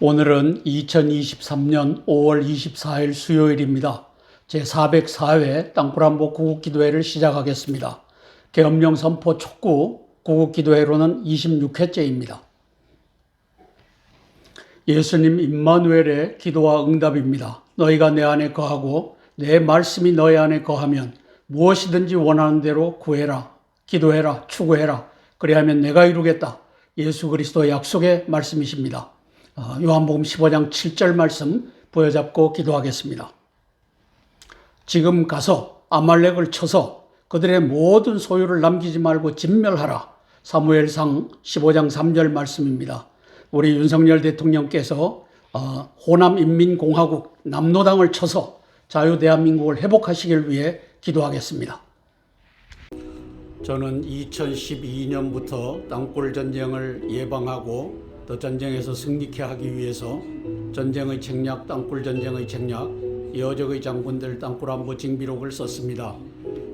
오늘은 2023년 5월 24일 수요일입니다. 제404회 땅굴한복 구국기도회를 시작하겠습니다. 계엄령 선포 촉구 구국기도회로는 26회째입니다. 예수님 임마누엘의 기도와 응답입니다. 너희가 내 안에 거하고 내 말씀이 너희 안에 거하면 무엇이든지 원하는 대로 구해라, 기도해라, 추구해라. 그리하면 내가 이루겠다. 예수 그리스도의 약속의 말씀이십니다. 요한복음 15장 7절 말씀 부여잡고 기도하겠습니다. 지금 가서 아말렉을 쳐서 그들의 모든 소유를 남기지 말고 진멸하라. 사무엘상 15장 3절 말씀입니다. 우리 윤석열 대통령께서 호남인민공화국 남로당을 쳐서 자유대한민국을 회복하시길 위해 기도하겠습니다. 저는 2012년부터 땅굴 전쟁을 예방하고 또 전쟁에서 승리케 하기 위해서 전쟁의 책략, 땅굴 전쟁의 책략, 여적의 장군들 땅굴 안보 징비록을 썼습니다.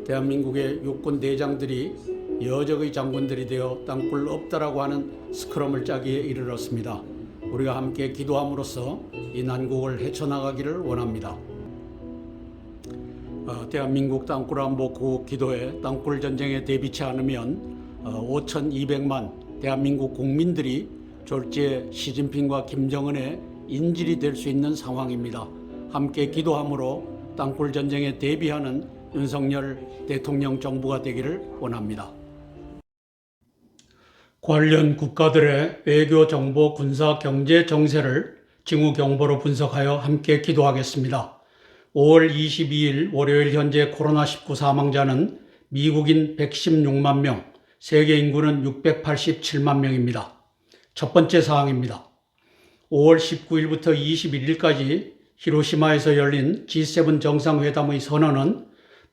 대한민국의 육군 대장들이 여적의 장군들이 되어 땅굴 없다라고 하는 스크럼을 짜기에 이르렀습니다. 우리가 함께 기도함으로써 이 난국을 헤쳐나가기를 원합니다. 대한민국 땅굴 안보 구국 기도회 땅굴 전쟁에 대비치 않으면 5,200만 대한민국 국민들이 졸지에 시진핑과 김정은의 인질이 될 수 있는 상황입니다. 함께 기도함으로 땅굴 전쟁에 대비하는 윤석열 대통령 정부가 되기를 원합니다. 관련 국가들의 외교, 정보, 군사, 경제 정세를 징후 경보로 분석하여 함께 기도하겠습니다. 5월 22일 월요일 현재 코로나19 사망자는 미국인 116만 명, 세계 인구는 687만 명입니다. 첫 번째 사항입니다. 5월 19일부터 21일까지 히로시마에서 열린 G7 정상회담의 선언은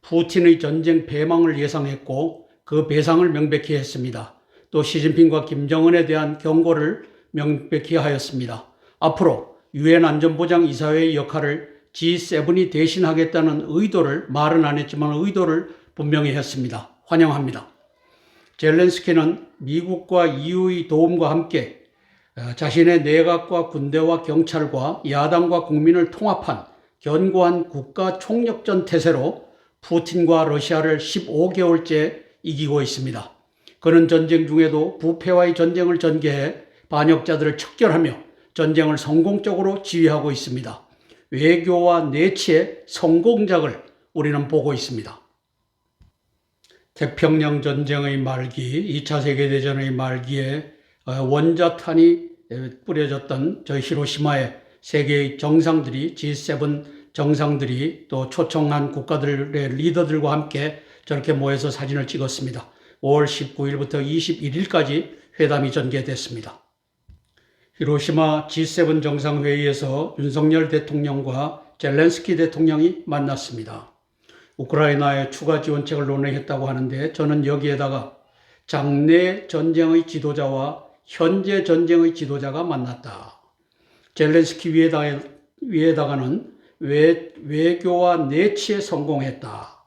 푸틴의 전쟁 패망을 예상했고 그 배상을 명백히 했습니다. 또 시진핑과 김정은에 대한 경고를 명백히 하였습니다. 앞으로 유엔 안전보장이사회의 역할을 G7이 대신하겠다는 의도를 말은 안 했지만 의도를 분명히 했습니다. 환영합니다. 젤렌스키는 미국과 EU의 도움과 함께 자신의 내각과 군대와 경찰과 야당과 국민을 통합한 견고한 국가 총력전 태세로 푸틴과 러시아를 15개월째 이기고 있습니다. 그는 전쟁 중에도 부패와의 전쟁을 전개해 반역자들을 척결하며 전쟁을 성공적으로 지휘하고 있습니다. 외교와 내치의 성공작을 우리는 보고 있습니다. 태평양 전쟁의 말기, 2차 세계대전의 말기에 원자탄이 뿌려졌던 저 히로시마에 세계의 정상들이 G7 정상들이 또 초청한 국가들의 리더들과 함께 저렇게 모여서 사진을 찍었습니다. 5월 19일부터 21일까지 회담이 전개됐습니다. 히로시마 G7 정상회의에서 윤석열 대통령과 젤렌스키 대통령이 만났습니다. 우크라이나의 추가 지원책을 논의했다고 하는데 저는 여기에다가 장래 전쟁의 지도자와 현재 전쟁의 지도자가 만났다. 젤렌스키 위에다가는 외교와 내치에 성공했다.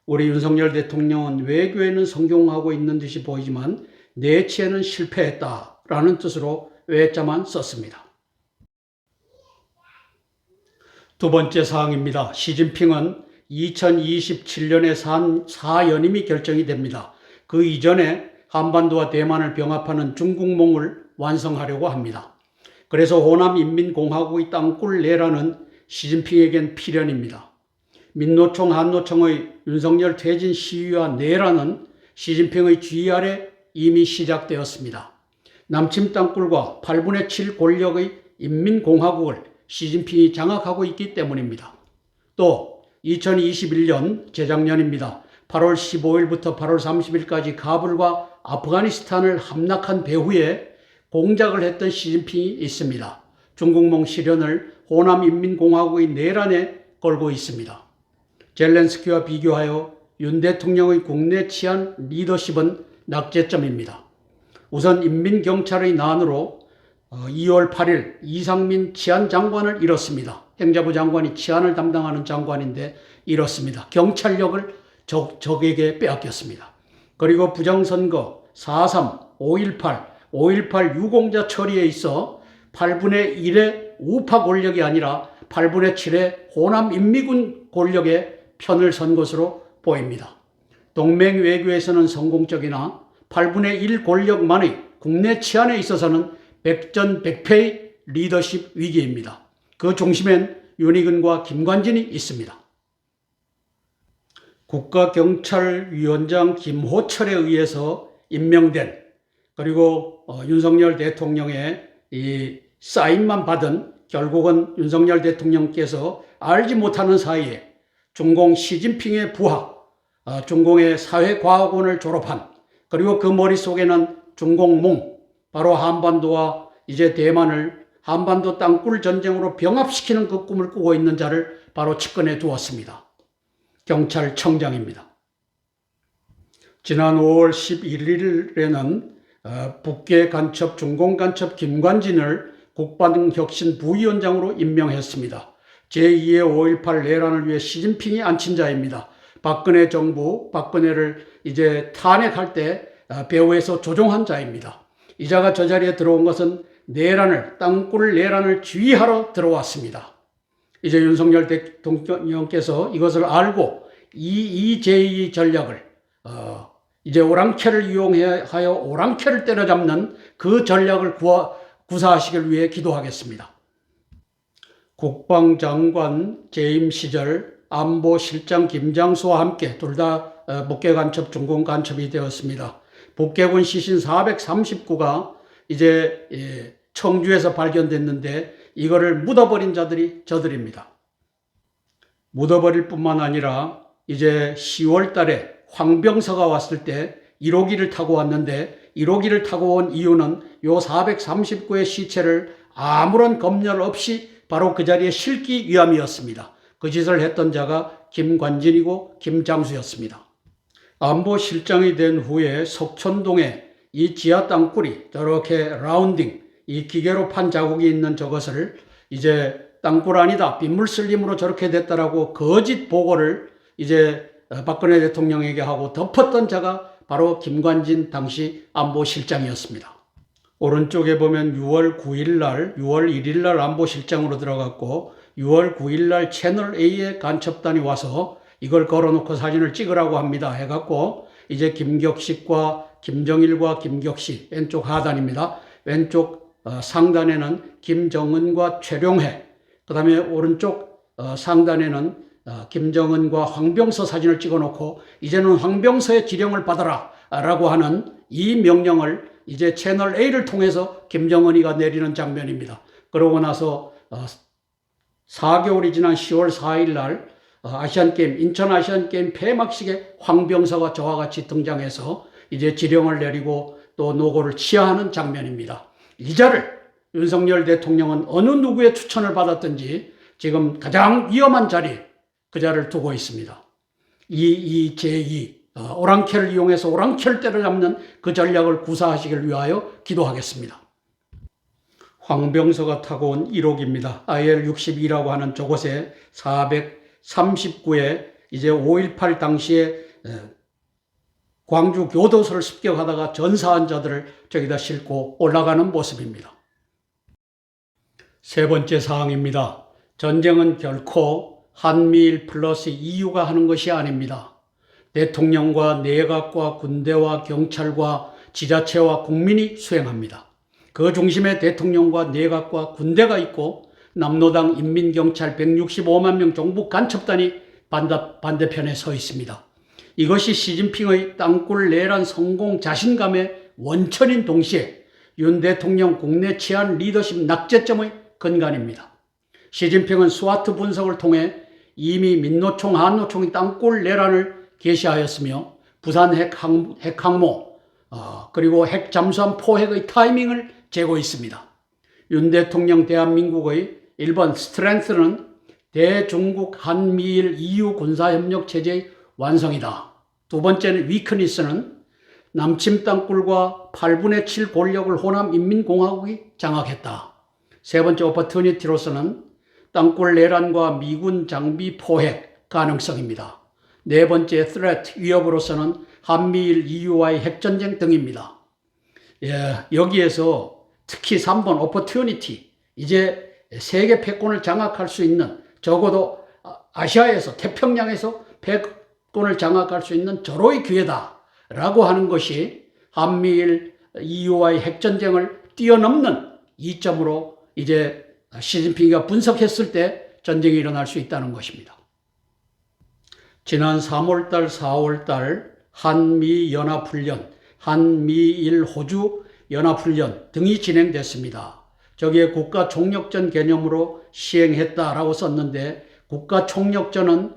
우리 윤석열 대통령은 외교에는 성공하고 있는 듯이 보이지만 내치에는 실패했다라는 뜻으로 외자만 썼습니다. 두 번째 사항입니다. 시진핑은 2027년에 4연임이 결정이 됩니다. 그 이전에 한반도와 대만을 병합하는 중국몽을 완성하려고 합니다. 그래서 호남인민공화국의 땅굴 내라는 시진핑에겐 필연입니다. 민노총 한노총의 윤석열 퇴진 시위와 내라는 시진핑의 지휘 아래 이미 시작되었습니다. 남침 땅굴과 8분의 7 권력의 인민공화국을 시진핑이 장악하고 있기 때문입니다. 또 2021년 재작년입니다. 8월 15일부터 8월 30일까지 가불과 아프가니스탄을 함락한 배후에 공작을 했던 시진핑이 있습니다. 중국몽 실현을 호남인민공화국의 내란에 걸고 있습니다. 젤렌스키와 비교하여 윤 대통령의 국내 치안 리더십은 낙제점입니다. 우선 인민경찰의 난으로 2월 8일 이상민 치안장관을 잃었습니다. 행자부 장관이 치안을 담당하는 장관인데 잃었습니다. 경찰력을 적에게 빼앗겼습니다. 그리고 부정선거 4.3, 5.18 유공자 처리에 있어 8분의 1의 우파 권력이 아니라 8분의 7의 호남 인민군 권력의 편을 선 것으로 보입니다. 동맹 외교에서는 성공적이나 8분의 1 권력만의 국내 치안에 있어서는 백전백패의 리더십 위기입니다. 그 중심엔 윤희근과 김관진이 있습니다. 국가경찰위원장 김호철에 의해서 임명된, 그리고 윤석열 대통령의 이 사인만 받은, 결국은 윤석열 대통령께서 알지 못하는 사이에 중공 시진핑의 부하, 중공의 사회과학원을 졸업한, 그리고 그 머릿속에는 중공몽, 바로 한반도와 이제 대만을 한반도 땅굴 전쟁으로 병합시키는 그 꿈을 꾸고 있는 자를 바로 측근에 두었습니다. 경찰청장입니다. 지난 5월 11일에는 북계 간첩, 중공 간첩 김관진을 국방혁신 부위원장으로 임명했습니다. 제2의 5.18 내란을 위해 시진핑이 앉힌 자입니다. 박근혜 정부, 박근혜를 이제 탄핵할 때 배후에서 조종한 자입니다. 이 자가 저 자리에 들어온 것은 내란을, 땅굴 내란을 지휘하러 들어왔습니다. 이제 윤석열 대통령께서 이것을 알고 이 제2 전략을 이제 오랑캐를 이용하여 오랑캐를 때려잡는 그 전략을 구사하시길 위해 기도하겠습니다. 국방장관 재임 시절 안보실장 김장수와 함께 둘 다 북계간첩, 중공간첩이 되었습니다. 북계군 시신 439가 이제 청주에서 발견됐는데 이거를 묻어버린 자들이 저들입니다. 묻어버릴 뿐만 아니라 이제 10월 달에 황병서가 왔을 때 1호기를 타고 왔는데 1호기를 타고 온 이유는 요 439의 시체를 아무런 검열 없이 바로 그 자리에 싣기 위함이었습니다. 그 짓을 했던 자가 김관진이고 김장수였습니다. 안보실장이 된 후에 석촌동에 이 지하 땅굴이 저렇게 라운딩, 이 기계로 판 자국이 있는 저것을 이제 땅굴 아니다, 빗물슬림으로 저렇게 됐다라고 거짓 보고를 이제 박근혜 대통령에게 하고 덮었던 자가 바로 김관진 당시 안보실장이었습니다. 오른쪽에 보면 6월 9일 날, 6월 1일 날 안보실장으로 들어갔고 6월 9일 날 채널 A의 간첩단이 와서 이걸 걸어놓고 사진을 찍으라고 합니다. 해갖고 이제 김격식과 김정일과 김격식, 왼쪽 하단입니다. 왼쪽 상단에는 김정은과 최룡해, 그 다음에 오른쪽 상단에는 김정은과 황병서 사진을 찍어놓고 이제는 황병서의 지령을 받아라 라고 하는 이 명령을 이제 채널 A를 통해서 김정은이가 내리는 장면입니다. 그러고 나서 4개월이 지난 10월 4일 날 아시안게임, 인천 아시안게임 폐막식에 황병서가 저와 같이 등장해서 이제 지령을 내리고 또 노고를 치하하는 장면입니다. 이 자를 윤석열 대통령은 어느 누구의 추천을 받았든지 지금 가장 위험한 자리에 그 자를 두고 있습니다. 이 제2 오랑캐를 이용해서 오랑캐를 때려잡는 그 전략을 구사하시길 위하여 기도하겠습니다. 황병서가 타고 온 1호기입니다. IL-62라고 하는 저곳에 439에 이제 5.18 당시에 광주 교도소를 습격하다가 전사한 자들을 저기다 싣고 올라가는 모습입니다. 세 번째 사항입니다. 전쟁은 결코 한미일 플러스 EU가 하는 것이 아닙니다. 대통령과 내각과 군대와 경찰과 지자체와 국민이 수행합니다. 그 중심에 대통령과 내각과 군대가 있고 남로당 인민경찰 165만 명 종북 간첩단이 반대편에 서 있습니다. 이것이 시진핑의 땅굴 내란 성공 자신감의 원천인 동시에 윤 대통령 국내 치안 리더십 낙제점의 근간입니다. 시진핑은 스와트 분석을 통해 이미 민노총, 한노총이 땅굴 내란을 개시하였으며 부산 핵항모 그리고 핵 잠수함 포획의 타이밍을 재고 있습니다. 윤 대통령 대한민국의 1번 스트렝스는 대중국 한미일 EU 군사협력 체제의 완성이다. 두 번째는 위크니스는 남침 땅굴과 8분의 7 권력을 호남 인민공화국이 장악했다. 세 번째 오퍼튜니티로서는 땅굴 내란과 미군 장비 포획 가능성입니다. 네 번째 threat, 위협으로서는 한미일 EU와의 핵전쟁 등입니다. 여기에서 특히 3번 opportunity, 이제 세계 패권을 장악할 수 있는, 적어도 아시아에서, 태평양에서 패권을 장악할 수 있는 절호의 기회다라고 하는 것이 한미일 EU와의 핵전쟁을 뛰어넘는 이점으로 이제 시진핑이가 분석했을 때 전쟁이 일어날 수 있다는 것입니다. 지난 3월달, 4월달 한미연합훈련, 한미일 호주 연합훈련 등이 진행됐습니다. 저기에 국가총력전 개념으로 시행했다라고 썼는데, 국가총력전은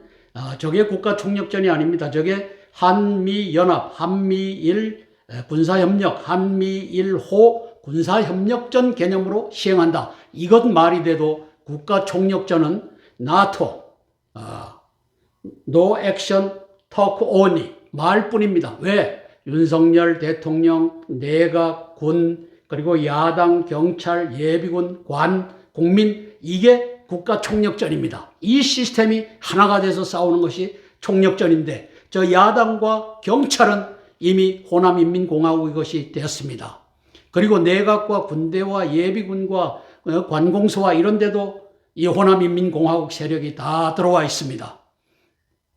저게 국가총력전이 아닙니다. 저게 한미연합, 한미일 군사협력, 한미일호 군사협력전 개념으로 시행한다. 이것 말이 돼도 국가총력전은 나토, No Action Talk Only 말뿐입니다. 왜? 윤석열 대통령, 내각, 군, 그리고 야당, 경찰, 예비군, 관, 국민, 이게 국가총력전입니다. 이 시스템이 하나가 돼서 싸우는 것이 총력전인데, 저 야당과 경찰은 이미 호남인민공화국의 것이 되었습니다. 그리고 내각과 군대와 예비군과 관공서와 이런 데도 이 호남인민공화국 세력이 다 들어와 있습니다.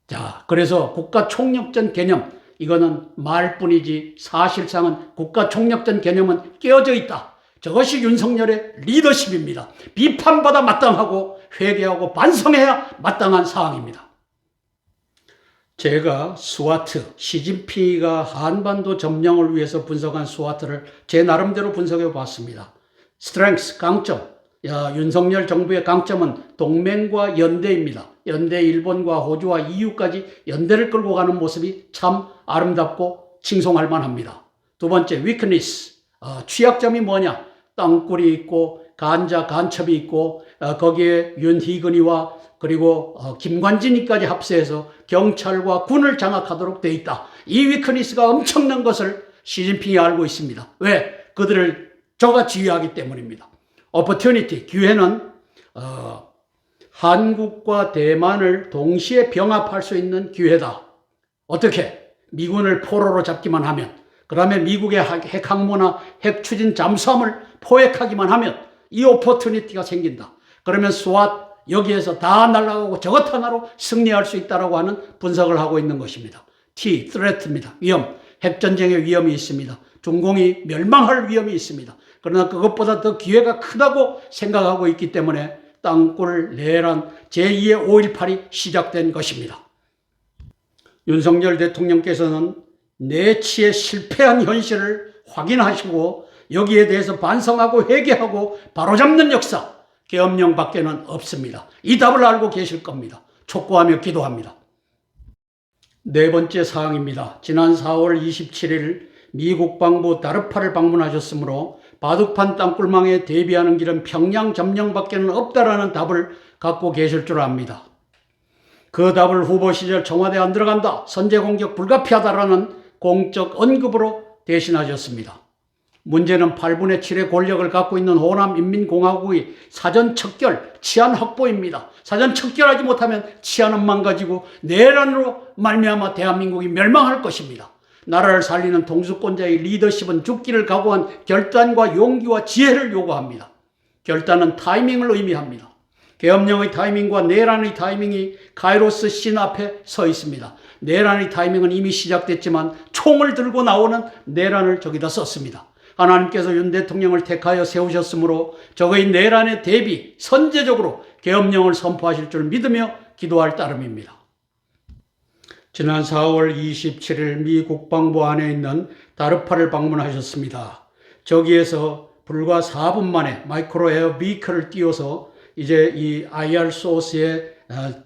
자, 그래서 국가총력전 개념, 이거는 말뿐이지 사실상은 국가총력전 개념은 깨어져 있다. 저것이 윤석열의 리더십입니다. 비판받아 마땅하고 회개하고 반성해야 마땅한 사항입니다. 제가 스와트, 시진핑이가 한반도 점령을 위해서 분석한 스와트를 제 나름대로 분석해 봤습니다. 스트렝스, 강점. 윤석열 정부의 강점은 동맹과 연대입니다. 연대 일본과 호주와 EU까지 연대를 끌고 가는 모습이 참 아름답고 칭송할 만합니다. 두 번째, 위크니스. 취약점이 뭐냐? 땅굴이 있고 간첩이 있고 거기에 윤희근이와 그리고 김관진이까지 합세해서 경찰과 군을 장악하도록 돼 있다. 이 위크니스가 엄청난 것을 시진핑이 알고 있습니다. 왜? 그들을 저가 지휘하기 때문입니다. opportunity, 기회는 한국과 대만을 동시에 병합할 수 있는 기회다. 어떻게? 미군을 포로로 잡기만 하면, 그 다음에 미국의 핵항모나 핵추진 잠수함을 포획하기만 하면 이 opportunity가 생긴다. 그러면 스왓 여기에서 다 날아가고 저것 하나로 승리할 수 있다라고 하는 분석을 하고 있는 것입니다. T, threat입니다. 위험, 핵전쟁의 위험이 있습니다. 중공이 멸망할 위험이 있습니다. 그러나 그것보다 더 기회가 크다고 생각하고 있기 때문에 땅굴 내란 제2의 5.18이 시작된 것입니다. 윤석열 대통령께서는 내치에 실패한 현실을 확인하시고 여기에 대해서 반성하고 회개하고 바로잡는 역사, 계엄령 밖에는 없습니다. 이 답을 알고 계실 겁니다. 촉구하며 기도합니다. 네 번째 사항입니다. 지난 4월 27일 미 국방부 다르파를 방문하셨으므로 바둑판 땅굴망에 대비하는 길은 평양 점령밖에는 없다라는 답을 갖고 계실 줄 압니다. 그 답을 후보 시절 청와대 안 들어간다, 선제 공격 불가피하다라는 공적 언급으로 대신하셨습니다. 문제는 8분의 7의 권력을 갖고 있는 호남인민공화국의 사전 척결, 치안 확보입니다. 사전 척결하지 못하면 치안은 망가지고 내란으로 말미암아 대한민국이 멸망할 것입니다. 나라를 살리는 통수권자의 리더십은 죽기를 각오한 결단과 용기와 지혜를 요구합니다. 결단은 타이밍을 의미합니다. 계엄령의 타이밍과 내란의 타이밍이 카이로스 신 앞에 서 있습니다. 내란의 타이밍은 이미 시작됐지만 총을 들고 나오는 내란을 저기다 썼습니다. 하나님께서 윤 대통령을 택하여 세우셨으므로 저의 내란에 대비 선제적으로 계엄령을 선포하실 줄 믿으며 기도할 따름입니다. 지난 4월 27일 미 국방부 안에 있는 다르파를 방문하셨습니다. 저기에서 불과 4분 만에 마이크로 에어 비클을 띄워서 이제 이 IR 소스의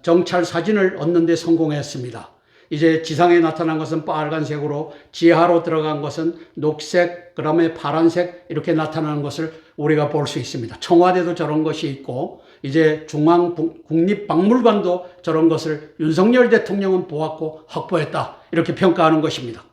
정찰 사진을 얻는 데 성공했습니다. 이제 지상에 나타난 것은 빨간색으로, 지하로 들어간 것은 녹색, 그 다음에 파란색 이렇게 나타나는 것을 우리가 볼 수 있습니다. 청와대도 저런 것이 있고 이제 중앙국립박물관도 저런 것을 윤석열 대통령은 보았고 확보했다, 이렇게 평가하는 것입니다.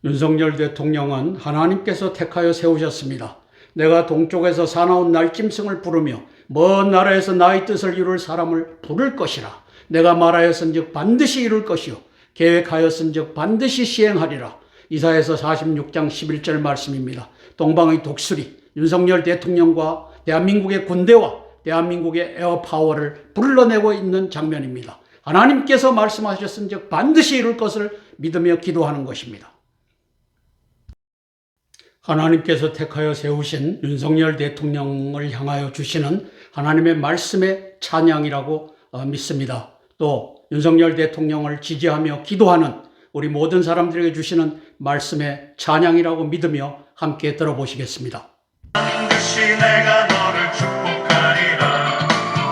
윤석열 대통령은 하나님께서 택하여 세우셨습니다. 내가 동쪽에서 사나운 날짐승을 부르며 먼 나라에서 나의 뜻을 이룰 사람을 부를 것이라. 내가 말하였은즉 반드시 이룰 것이요 계획하였은즉 반드시 시행하리라. 이사야서 46장 11절 말씀입니다. 동방의 독수리, 윤석열 대통령과 대한민국의 군대와 대한민국의 에어파워를 불러내고 있는 장면입니다. 하나님께서 말씀하셨은 즉 반드시 이룰 것을 믿으며 기도하는 것입니다. 하나님께서 택하여 세우신 윤석열 대통령을 향하여 주시는 하나님의 말씀의 찬양이라고 믿습니다. 또 윤석열 대통령을 지지하며 기도하는 우리 모든 사람들에게 주시는 말씀의 찬양이라고 믿으며 함께 들어보시겠습니다. 반드시 내가 너를 축복하리라.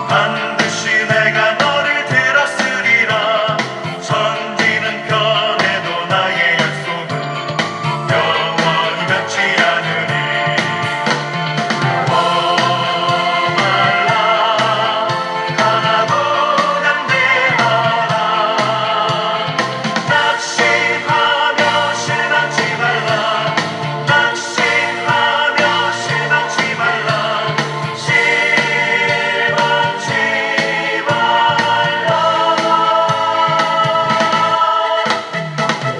반드시 내가 너를 들었으리라. 천지는 변해도 나의 약속은 영원히 변치 않으리. 말라 강하고 담대하라. 낙심하며 실망치 말라. 낙심하며 실망치 말라. 실망치 말라.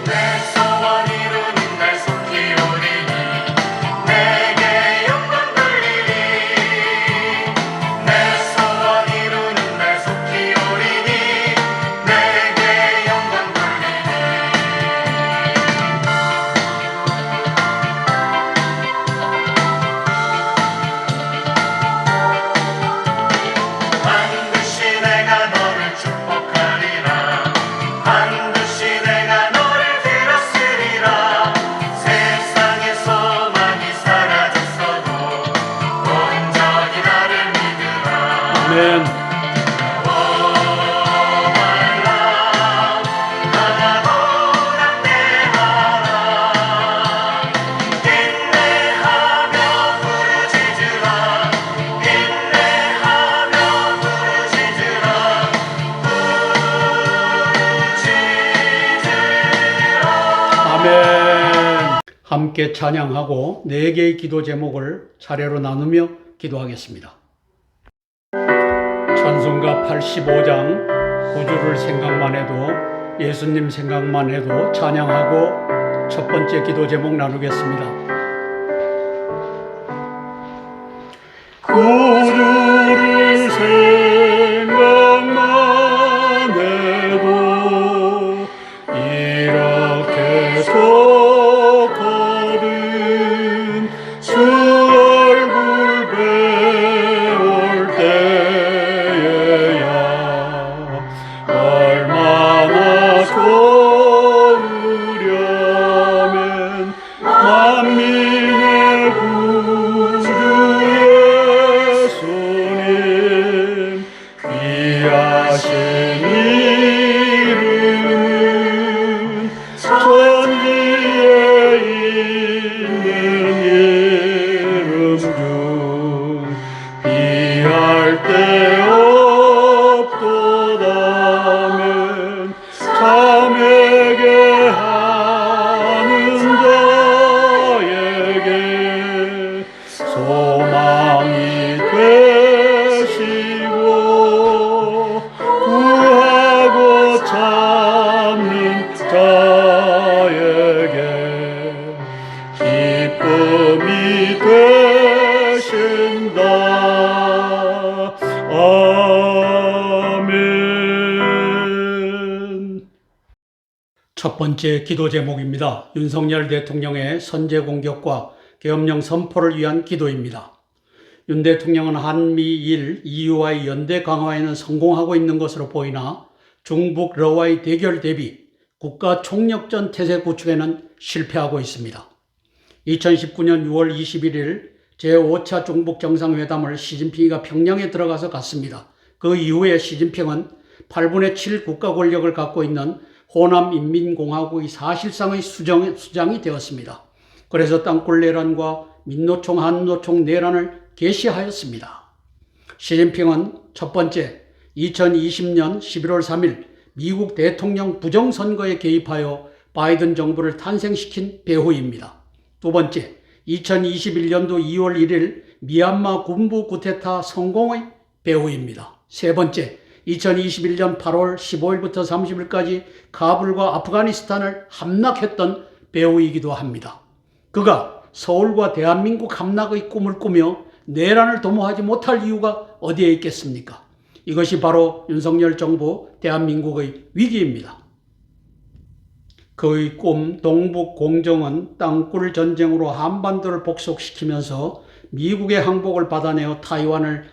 내 소원 이루는 날 속히 오리니 내게 영광 돌리리. 내 소원 이루는 날 속히 오리니 내게 영광 돌리리. 반드시 내가 너를 축복하리라. 반드시 내가 너를 들었으리라. 세상에서 많이 사라졌어도 온전히 나를 믿으라. 아멘. 말라 강하고 담대하라. 인내하며 부르짖으라. 인내하며 부르짖으라. 아멘. 함께 찬양하고 4개의 기도 제목을 차례로 나누며 기도하겠습니다. 찬송가 85장 구주를 생각만 해도 예수님 생각만 해도 찬양하고 첫 번째 기도 제목 나누겠습니다. 구주를 생각만 해도 이렇게 속거든 주 얼굴 배울 때에야 얼마나 좋으려면 만민의 구주 예수님 귀하신 이름은 천지에 있는 이름 중 비할 데 없도다면 참에게 하는 자에게 소망이 되시고 구하고 찾는 자에게 기쁨이 되신다. 아멘. 첫 번째 기도 제목입니다. 윤석열 대통령의 선제 공격과 계엄령 선포를 위한 기도입니다. 윤 대통령은 한미일 EU와의 연대 강화에는 성공하고 있는 것으로 보이나 중북 러와의 대결 대비 국가 총력전 태세 구축에는 실패하고 있습니다. 2019년 6월 21일 제5차 중북 정상회담을 시진핑이가 평양에 들어가서 갔습니다. 그 이후에 시진핑은 8분의 7 국가 권력을 갖고 있는 호남 인민공화국의 사실상의 수장이 되었습니다. 그래서 땅굴 내란과 민노총, 한노총 내란을 개시하였습니다. 시진핑은 첫 번째, 2020년 11월 3일 미국 대통령 부정선거에 개입하여 바이든 정부를 탄생시킨 배후입니다. 두 번째, 2021년도 2월 1일 미얀마 군부 쿠데타 성공의 배후입니다. 세 번째, 2021년 8월 15일부터 30일까지 카불과 아프가니스탄을 함락했던 배후이기도 합니다. 그가 서울과 대한민국 함락의 꿈을 꾸며 내란을 도모하지 못할 이유가 어디에 있겠습니까? 이것이 바로 윤석열 정부 대한민국의 위기입니다. 그의 꿈 동북 공정은 땅굴 전쟁으로 한반도를 복속시키면서 미국의 항복을 받아내어 타이완을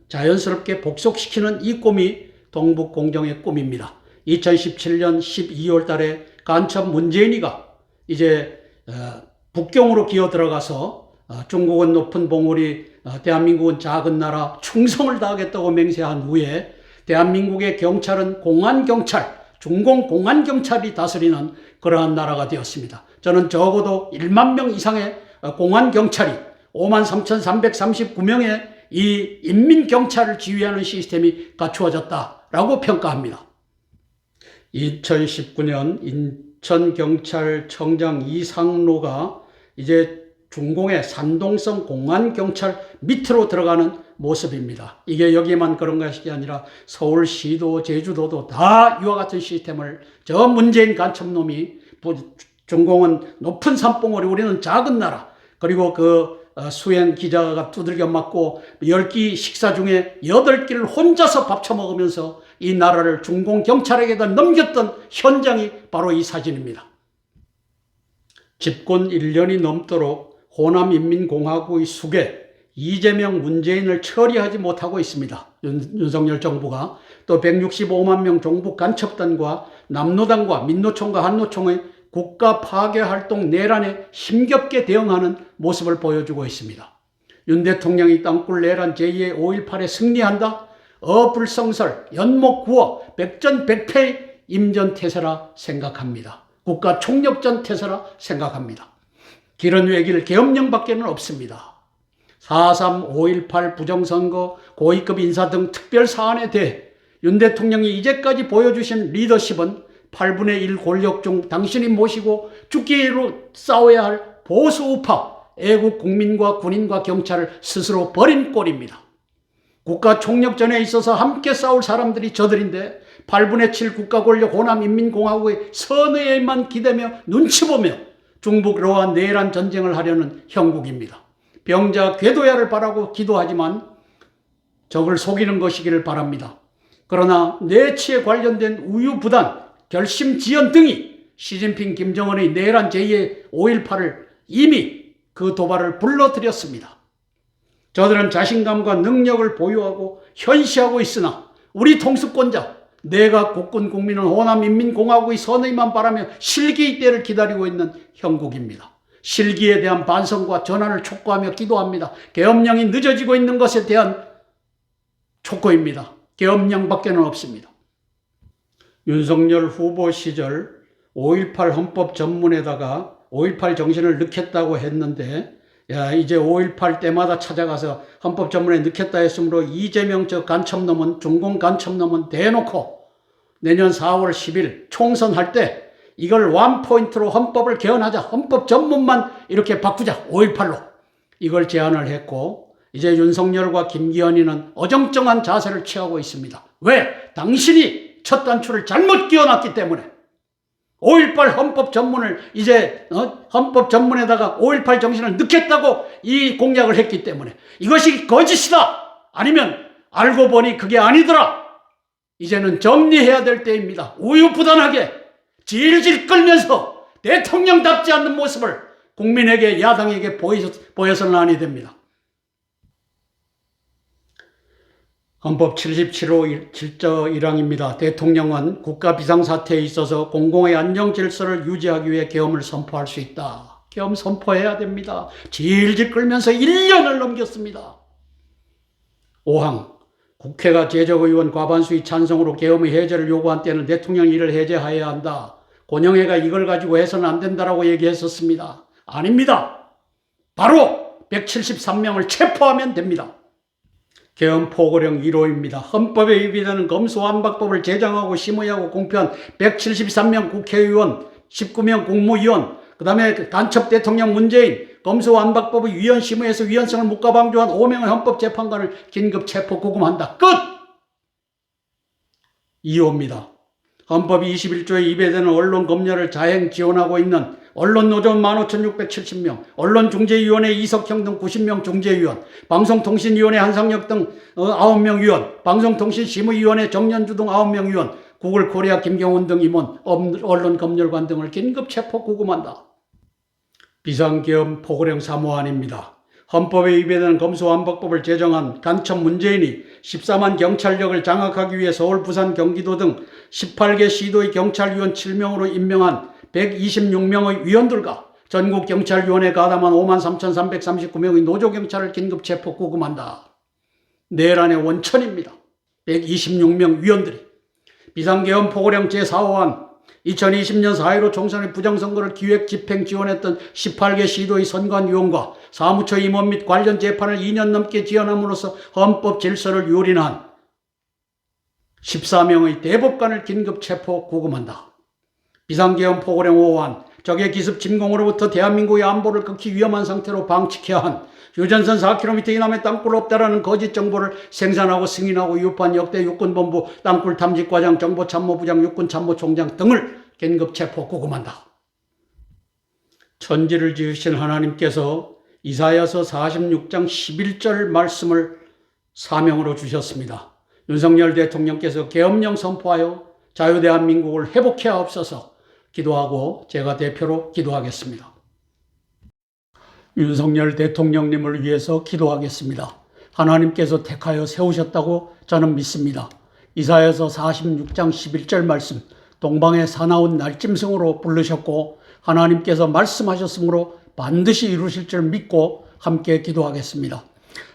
자연스럽게 복속시키는 이 꿈이 동북 공정의 꿈입니다. 2017년 12월 달에 간첩 문재인이가 이제 북경으로 기어 들어가서 중국은 높은 봉우리, 대한민국은 작은 나라, 충성을 다하겠다고 맹세한 후에 대한민국의 경찰은 공안경찰, 중공 공안경찰이 다스리는 그러한 나라가 되었습니다. 저는 적어도 1만 명 이상의 공안경찰이 53,339명의 이 인민경찰을 지휘하는 시스템이 갖추어졌다라고 평가합니다. 2019년 인천경찰청장 이상로가 이제 중공의 산동성 공안경찰 밑으로 들어가는 모습입니다. 이게 여기에만 그런 것이 아니라 서울시도 제주도도 다 이와 같은 시스템을 저 문재인 간첩놈이 중공은 높은 산봉우리 우리는 작은 나라 그리고 그 수행 기자가 두들겨 맞고 10끼 식사 중에 8끼를 혼자서 밥 처먹으면서 이 나라를 중공 경찰에게다 넘겼던 현장이 바로 이 사진입니다. 집권 1년이 넘도록 호남인민공화국의 숙에 이재명 문재인을 처리하지 못하고 있습니다. 윤석열 정부가 또 165만 명 종북 간첩단과 남노당과 민노총과 한노총의 국가 파괴 활동 내란에 힘겹게 대응하는 모습을 보여주고 있습니다. 윤 대통령이 땅굴 내란 제2의 5.18에 승리한다? 어불성설, 연목구호, 백전백패의 임전태세라 생각합니다. 국가 총력전 태세라 생각합니다. 길은 외길 계엄령밖에는 없습니다. 4.3, 5.18 부정선거, 고위급 인사 등 특별 사안에 대해 윤 대통령이 이제까지 보여주신 리더십은 8분의 1 권력 중 당신이 모시고 죽기로 싸워야 할 보수 우파, 애국 국민과 군인과 경찰을 스스로 버린 꼴입니다. 국가 총력전에 있어서 함께 싸울 사람들이 저들인데 8분의 7 국가 권력 호남인민공화국의 선의에만 기대며 눈치 보며 중북로와 내란 전쟁을 하려는 형국입니다. 병자 궤도야를 바라고 기도하지만 적을 속이는 것이기를 바랍니다. 그러나 내치에 관련된 우유부단, 결심지연 등이 시진핑, 김정은의 내란 제2의 5.18을 이미 그 도발을 불러들였습니다. 저들은 자신감과 능력을 보유하고 현시하고 있으나 우리 통수권자, 내각 국군 국민은 호남인민공화국의 선의만 바라며 실기의 때를 기다리고 있는 형국입니다. 실기에 대한 반성과 전환을 촉구하며 기도합니다. 계엄령이 늦어지고 있는 것에 대한 촉구입니다. 계엄령밖에는 없습니다. 윤석열 후보 시절 5.18 헌법 전문에다가 5.18 정신을 넣겠다고 했는데 이제 5.18 때마다 찾아가서 헌법 전문에 넣겠다 했으므로 이재명 저 간첩놈은 중공 간첩놈은 대놓고 내년 4월 10일 총선할 때 이걸 원포인트로 헌법을 개헌하자, 헌법 전문만 이렇게 바꾸자, 5.18로 이걸 제안을 했고 이제 윤석열과 김기현이는 어정쩡한 자세를 취하고 있습니다. 왜? 당신이 첫 단추를 잘못 끼워놨기 때문에 5.18 헌법 전문을 이제 헌법 전문에다가 5.18 정신을 넣겠다고 이 공약을 했기 때문에 이것이 거짓이다. 아니면 알고 보니 그게 아니더라. 이제는 정리해야 될 때입니다. 우유부단하게 질질 끌면서 대통령답지 않는 모습을 국민에게 야당에게 보여서는 아니 됩니다. 헌법 77호 7조 1항입니다. 대통령은 국가 비상사태에 있어서 공공의 안정 질서를 유지하기 위해 계엄을 선포할 수 있다. 계엄 선포해야 됩니다. 질질 끌면서 1년을 넘겼습니다. 5항 국회가 제적의원 과반수의 찬성으로 계엄의 해제를 요구한 때는 대통령이 이를 해제해야 한다. 권영애가 이걸 가지고 해서는 안 된다라고 얘기했었습니다. 아닙니다. 바로 173명을 체포하면 됩니다. 계엄 포고령 1호입니다. 헌법에 위배되는 검수완박법을 제정하고 심의하고 공표한 173명 국회의원, 19명 국무위원, 그 다음에 간첩 대통령 문재인, 검수완박법의 위헌 심의에서 위헌성을 묵과방조한 5명의 헌법재판관을 긴급 체포 구금한다. 끝! 2호입니다. 헌법 21조에 위배되는 언론 검열을 자행 지원하고 있는 언론노조 15,670명, 언론중재위원회 이석형 등 90명 중재위원, 방송통신위원회 한상혁 등 9명 위원, 방송통신심의위원회 정연주 등 9명 위원, 구글 코리아 김경훈 등 임원, 언론검열관 등을 긴급 체포 구금한다. 비상계엄 포고령 사무안입니다. 헌법에 위배되는 검수완박법을 제정한 간첩 문재인이 14만 경찰력을 장악하기 위해 서울, 부산, 경기도 등 18개 시도의 경찰위원 7명으로 임명한 126명의 위원들과 전국경찰위원회 가담한 53,339명의 노조경찰을 긴급 체포 구금한다. 내란의 원천입니다. 126명 위원들이. 비상계엄 포고령 제4호안 2020년 4.15 총선의 부정선거를 기획 집행 지원했던 18개 시도의 선관위원과 사무처 임원 및 관련 재판을 2년 넘게 지연함으로써 헌법 질서를 유린한 14명의 대법관을 긴급 체포 구금한다. 비상계엄 포고령 5호안 적의 기습 침공으로부터 대한민국의 안보를 극히 위험한 상태로 방치해야 한 휴전선 4km 이남의 땅굴 없다라는 거짓 정보를 생산하고 승인하고 유포한 역대 육군본부 땅굴 탐지과장 정보참모부장 육군참모총장 등을 긴급 체포 구금한다. 천지를 지으신 하나님께서 이사야서 46장 11절 말씀을 사명으로 주셨습니다. 윤석열 대통령께서 계엄령 선포하여 자유대한민국을 회복해 하옵소서 기도하고 제가 대표로 기도하겠습니다. 윤석열 대통령님을 위해서 기도하겠습니다. 하나님께서 택하여 세우셨다고 저는 믿습니다. 이사야서 46장 11절 말씀, 동방의 사나운 날짐승으로 부르셨고 하나님께서 말씀하셨으므로 반드시 이루실 줄 믿고 함께 기도하겠습니다.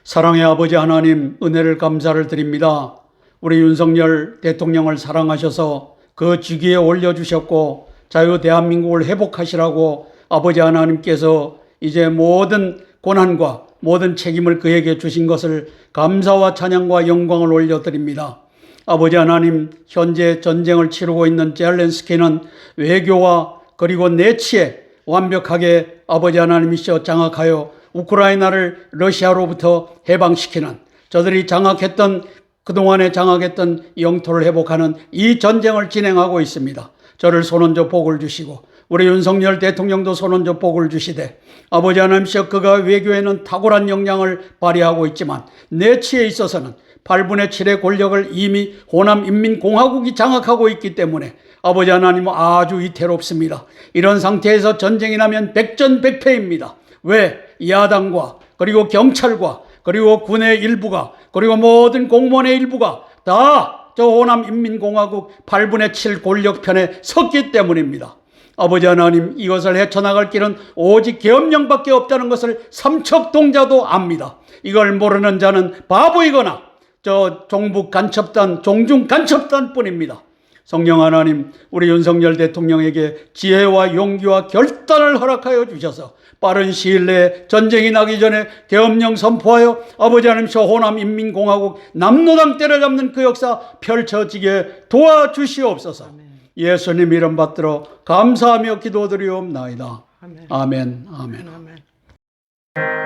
사랑의 아버지 하나님, 은혜를 감사를 드립니다. 우리 윤석열 대통령을 사랑하셔서 그 직위에 올려주셨고 자유 대한민국을 회복하시라고 아버지 하나님께서 이제 모든 고난과 모든 책임을 그에게 주신 것을 감사와 찬양과 영광을 올려드립니다. 아버지 하나님, 현재 전쟁을 치르고 있는 젤렌스키는 외교와 그리고 내치에 완벽하게 아버지 하나님이시여 장악하여 우크라이나를 러시아로부터 해방시키는, 저들이 장악했던 그동안에 장악했던 영토를 회복하는 이 전쟁을 진행하고 있습니다. 저를 손얹어 복을 주시고 우리 윤석열 대통령도 손얹어 복을 주시되 아버지 하나님이시여 그가 외교에는 탁월한 역량을 발휘하고 있지만 내치에 있어서는 8분의 7의 권력을 이미 호남인민공화국이 장악하고 있기 때문에 아버지 하나님은 아주 위태롭습니다. 이런 상태에서 전쟁이 나면 백전백패입니다. 왜? 야당과 그리고 경찰과 그리고 군의 일부가 그리고 모든 공무원의 일부가 다 저 호남인민공화국 8분의 7 권력편에 섰기 때문입니다. 아버지 하나님, 이것을 헤쳐나갈 길은 오직 계엄령밖에 없다는 것을 삼척동자도 압니다. 이걸 모르는 자는 바보이거나 저 종북 간첩단, 종중 간첩단 뿐입니다. 성령 하나님, 우리 윤석열 대통령에게 지혜와 용기와 결단을 허락하여 주셔서 빠른 시일 내에 전쟁이 나기 전에 계엄령 선포하여 아버지 하나님 저 호남인민공화국 남로당 때려잡는 그 역사 펼쳐지게 도와주시옵소서. 예수님 이름 받들어 감사하며 기도드리옵나이다. 아멘. 아멘.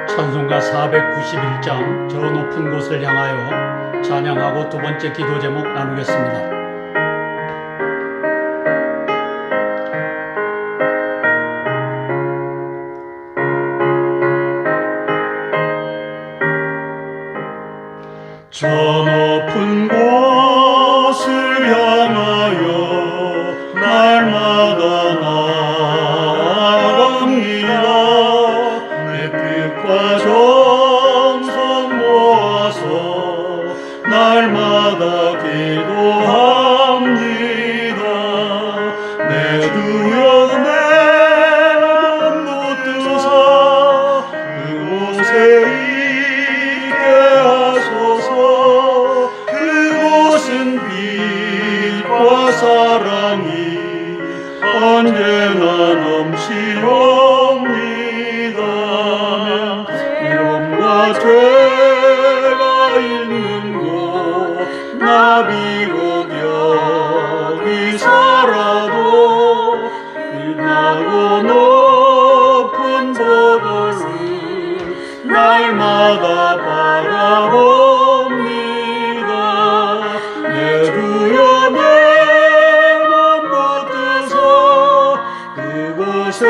찬송가 491장 저 높은 곳을 향하여 찬양하고 두 번째 기도 제목 나누겠습니다. 저 높은 곳을 향하여 날마다 나아갑니다. 내 뜻과 정성 모아서 날마다 기도합니다. 내 주여 내 맘 붙드사 그곳에 있게 하소서. 그곳은 빛과 사랑이 언제나 넘치옵니다. 이름과 죄가 있는 곳 나 비록 여기 살아도 빛나고 높은 보도를 날마다 바라봅니다. 내 주여 내 맘 붙드사 그곳에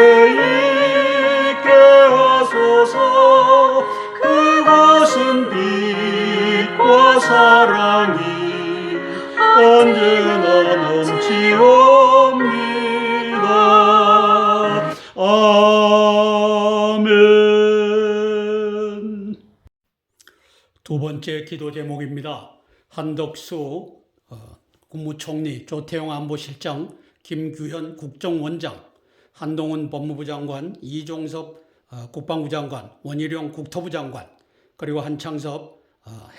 사랑이 언제나 넘치옵니다. 아멘. 두 번째 기도 제목입니다. 한덕수 국무총리, 조태용 안보실장, 김규현 국정원장, 한동훈 법무부 장관, 이종섭 국방부 장관, 원희룡 국토부 장관, 그리고 한창섭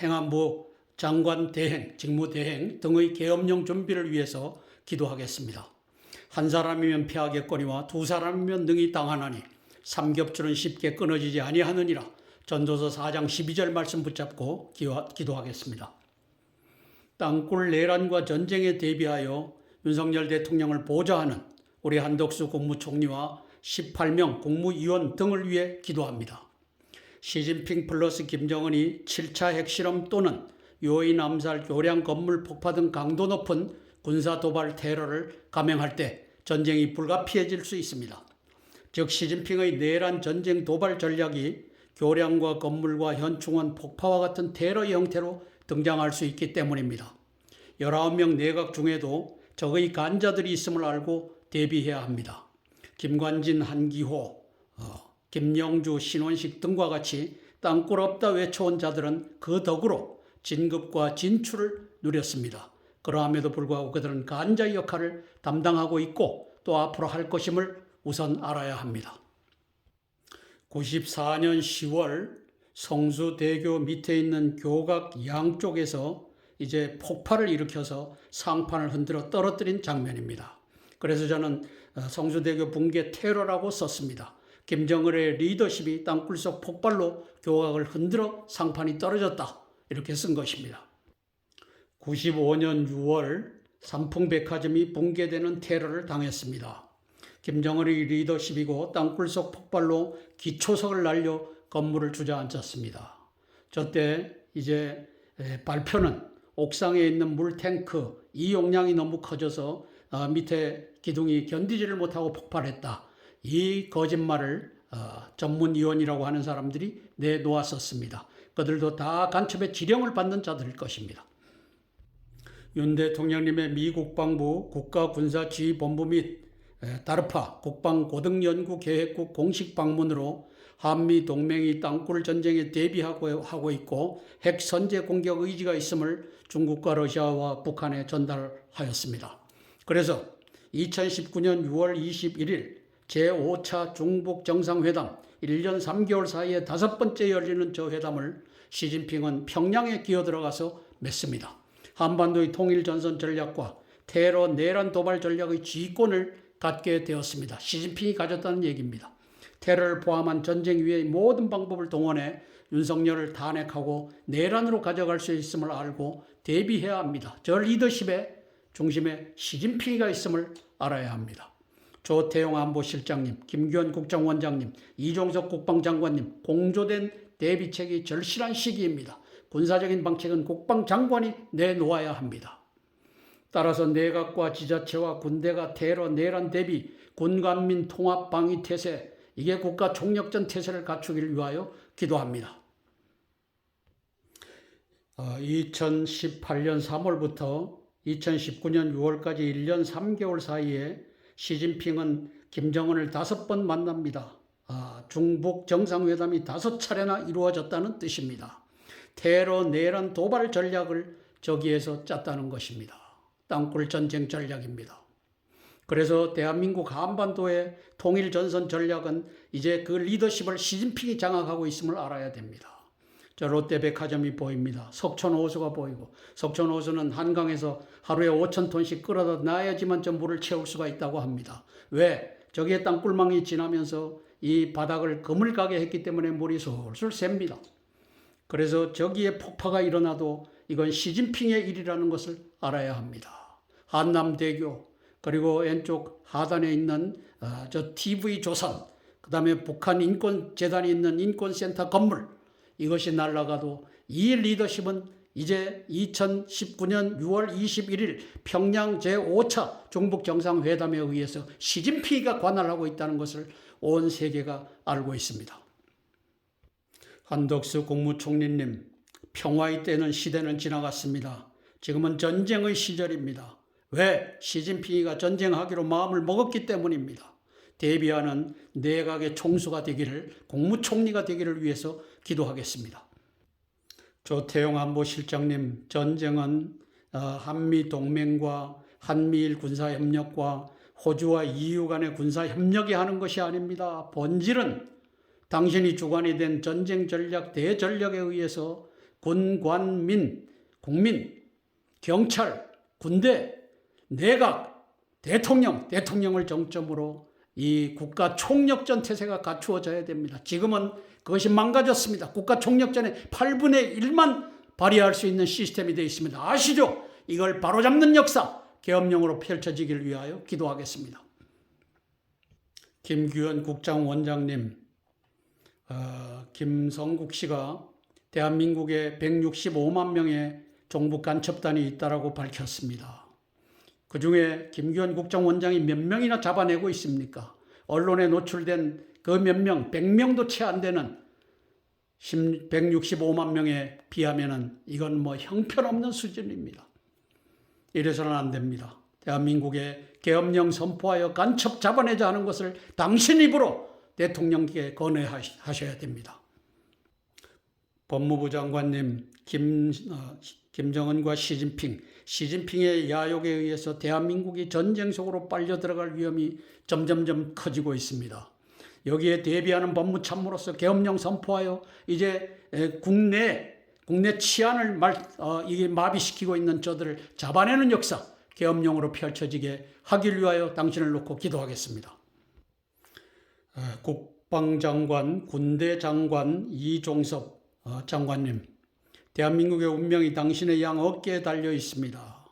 행안부 장관 대행, 직무대행 등의 계엄령 준비를 위해서 기도하겠습니다. 한 사람이면 피하겠거니와 두 사람이면 능히 당하나니 삼겹줄은 쉽게 끊어지지 아니하느니라. 전도서 4장 12절 말씀 붙잡고 기도하겠습니다. 땅굴 내란과 전쟁에 대비하여 윤석열 대통령을 보좌하는 우리 한덕수 국무총리와 18명 국무위원 등을 위해 기도합니다. 시진핑 플러스 김정은이 7차 핵실험 또는 요인 암살, 교량 건물 폭파 등 강도 높은 군사 도발 테러를 감행할 때 전쟁이 불가피해질 수 있습니다. 즉 시진핑의 내란 전쟁 도발 전략이 교량과 건물과 현충원 폭파와 같은 테러의 형태로 등장할 수 있기 때문입니다. 19명 내각 중에도 적의 간자들이 있음을 알고 대비해야 합니다. 김관진, 한기호, 김영주, 신원식 등과 같이 땅굴 없다 외쳐온 자들은 그 덕으로 진급과 진출을 누렸습니다. 그러함에도 불구하고 그들은 간자의 역할을 담당하고 있고 또 앞으로 할 것임을 우선 알아야 합니다. 94년 10월 성수대교 밑에 있는 교각 양쪽에서 이제 폭발을 일으켜서 상판을 흔들어 떨어뜨린 장면입니다. 그래서 저는 성수대교 붕괴 테러라고 썼습니다. 김정은의 리더십이 땅굴 속 폭발로 교각을 흔들어 상판이 떨어졌다. 이렇게 쓴 것입니다. 95년 6월 삼풍백화점이 붕괴되는 테러를 당했습니다. 김정은의 리더십이고 땅굴 속 폭발로 기초석을 날려 건물을 주저앉혔습니다. 저때 이제 발표는 옥상에 있는 물탱크 이 용량이 너무 커져서 밑에 기둥이 견디지를 못하고 폭발했다. 이 거짓말을 전문위원이라고 하는 사람들이 내놓았었습니다. 그들도 다 간첩의 지령을 받는 자들일 것입니다. 윤 대통령님의 미 국방부 국가군사지휘본부 및 다르파 국방고등연구계획국 공식 방문으로 한미 동맹이 땅굴 전쟁에 대비하고 있고 핵 선제 공격 의지가 있음을 중국과 러시아와 북한에 전달하였습니다. 그래서 2019년 6월 21일 제5차 중북 정상회담 1년 3개월 사이에 5번째 열리는 저 회담을 시진핑은 평양에 기어들어가서 맺습니다. 한반도의 통일전선 전략과 테러 내란 도발 전략의 지휘권을 갖게 되었습니다. 시진핑이 가졌다는 얘기입니다. 테러를 포함한 전쟁 위의 모든 방법을 동원해 윤석열을 탄핵하고 내란으로 가져갈 수 있음을 알고 대비해야 합니다. 저 리더십의 중심에 시진핑이가 있음을 알아야 합니다. 조태용 안보실장님, 김규현 국정원장님, 이종석 국방장관님 공조된 대비책이 절실한 시기입니다. 군사적인 방책은 국방장관이 내놓아야 합니다. 따라서 내각과 지자체와 군대가 테러, 내란 대비, 군관민 통합 방위 태세, 이게 국가 총력전 태세를 갖추기를 위하여 기도합니다. 2018년 3월부터 2019년 6월까지 1년 3개월 사이에 시진핑은 김정은을 5번 만납니다. 중북 정상회담이 5차례나 이루어졌다는 뜻입니다. 테러, 내란, 도발 전략을 저기에서 짰다는 것입니다. 땅굴 전쟁 전략입니다. 그래서 대한민국 한반도의 통일전선 전략은 이제 그 리더십을 시진핑이 장악하고 있음을 알아야 됩니다. 저 롯데백화점이 보입니다. 석촌호수가 보이고 석촌호수는 한강에서 하루에 5,000톤씩 끌어다 놔야지만 저 물을 채울 수가 있다고 합니다. 왜? 저기에 땅굴망이 지나면서 이 바닥을 그물가게 했기 때문에 물이 솔솔 셉니다. 그래서 저기에 폭파가 일어나도 이건 시진핑의 일이라는 것을 알아야 합니다. 한남대교 그리고 왼쪽 하단에 있는 저 TV 조선 그 다음에 북한 인권재단이 있는 인권센터 건물 이것이 날아가도 이 리더십은 이제 2019년 6월 21일 평양 제5차 중북정상회담에 의해서 시진핑이가 관할하고 있다는 것을 온 세계가 알고 있습니다. 한덕수 국무총리님, 평화의 때는 시대는 지나갔습니다. 지금은 전쟁의 시절입니다. 왜? 시진핑이가 전쟁하기로 마음을 먹었기 때문입니다. 대비하는 내각의 총수가 되기를, 국무총리가 되기를 위해서 기도하겠습니다. 조태용 안보실장님, 전쟁은 한미동맹과 한미일 군사협력과 호주와 EU 간의 군사협력이 하는 것이 아닙니다. 본질은 당신이 주관이 된 전쟁 전략, 대전략에 의해서 군, 관, 민, 국민, 경찰, 군대, 내각, 대통령을 정점으로 이 국가 총력전 태세가 갖추어져야 됩니다. 지금은 그것이 망가졌습니다. 국가 총력전의 8분의 1만 발휘할 수 있는 시스템이 되어 있습니다. 아시죠? 이걸 바로잡는 역사, 계엄령으로 펼쳐지길 위하여 기도하겠습니다. 김규현 국장원장님, 김성국 씨가 대한민국에 165만 명의 종북 간첩단이 있다고 밝혔습니다. 그 중에 김규현 국정원장이 몇 명이나 잡아내고 있습니까? 언론에 노출된 그 몇 명, 100명도 채 안 되는 165만 명에 비하면은 이건 뭐 형편없는 수준입니다. 이래서는 안 됩니다. 대한민국에 계엄령 선포하여 간첩 잡아내자 하는 것을 당신 입으로 대통령께 건의하셔야 됩니다. 법무부 장관님, 김정은과 시진핑의 야욕에 의해서 대한민국이 전쟁 속으로 빨려 들어갈 위험이 점점점 커지고 있습니다. 여기에 대비하는 법무참모로서 계엄령 선포하여 이제 국내 치안을 이게 마비시키고 있는 저들을 잡아내는 역사, 계엄령으로 펼쳐지게 하길 위하여 당신을 놓고 기도하겠습니다. 국방장관, 군대장관 이종섭 장관님, 대한민국의 운명이 당신의 양 어깨에 달려 있습니다.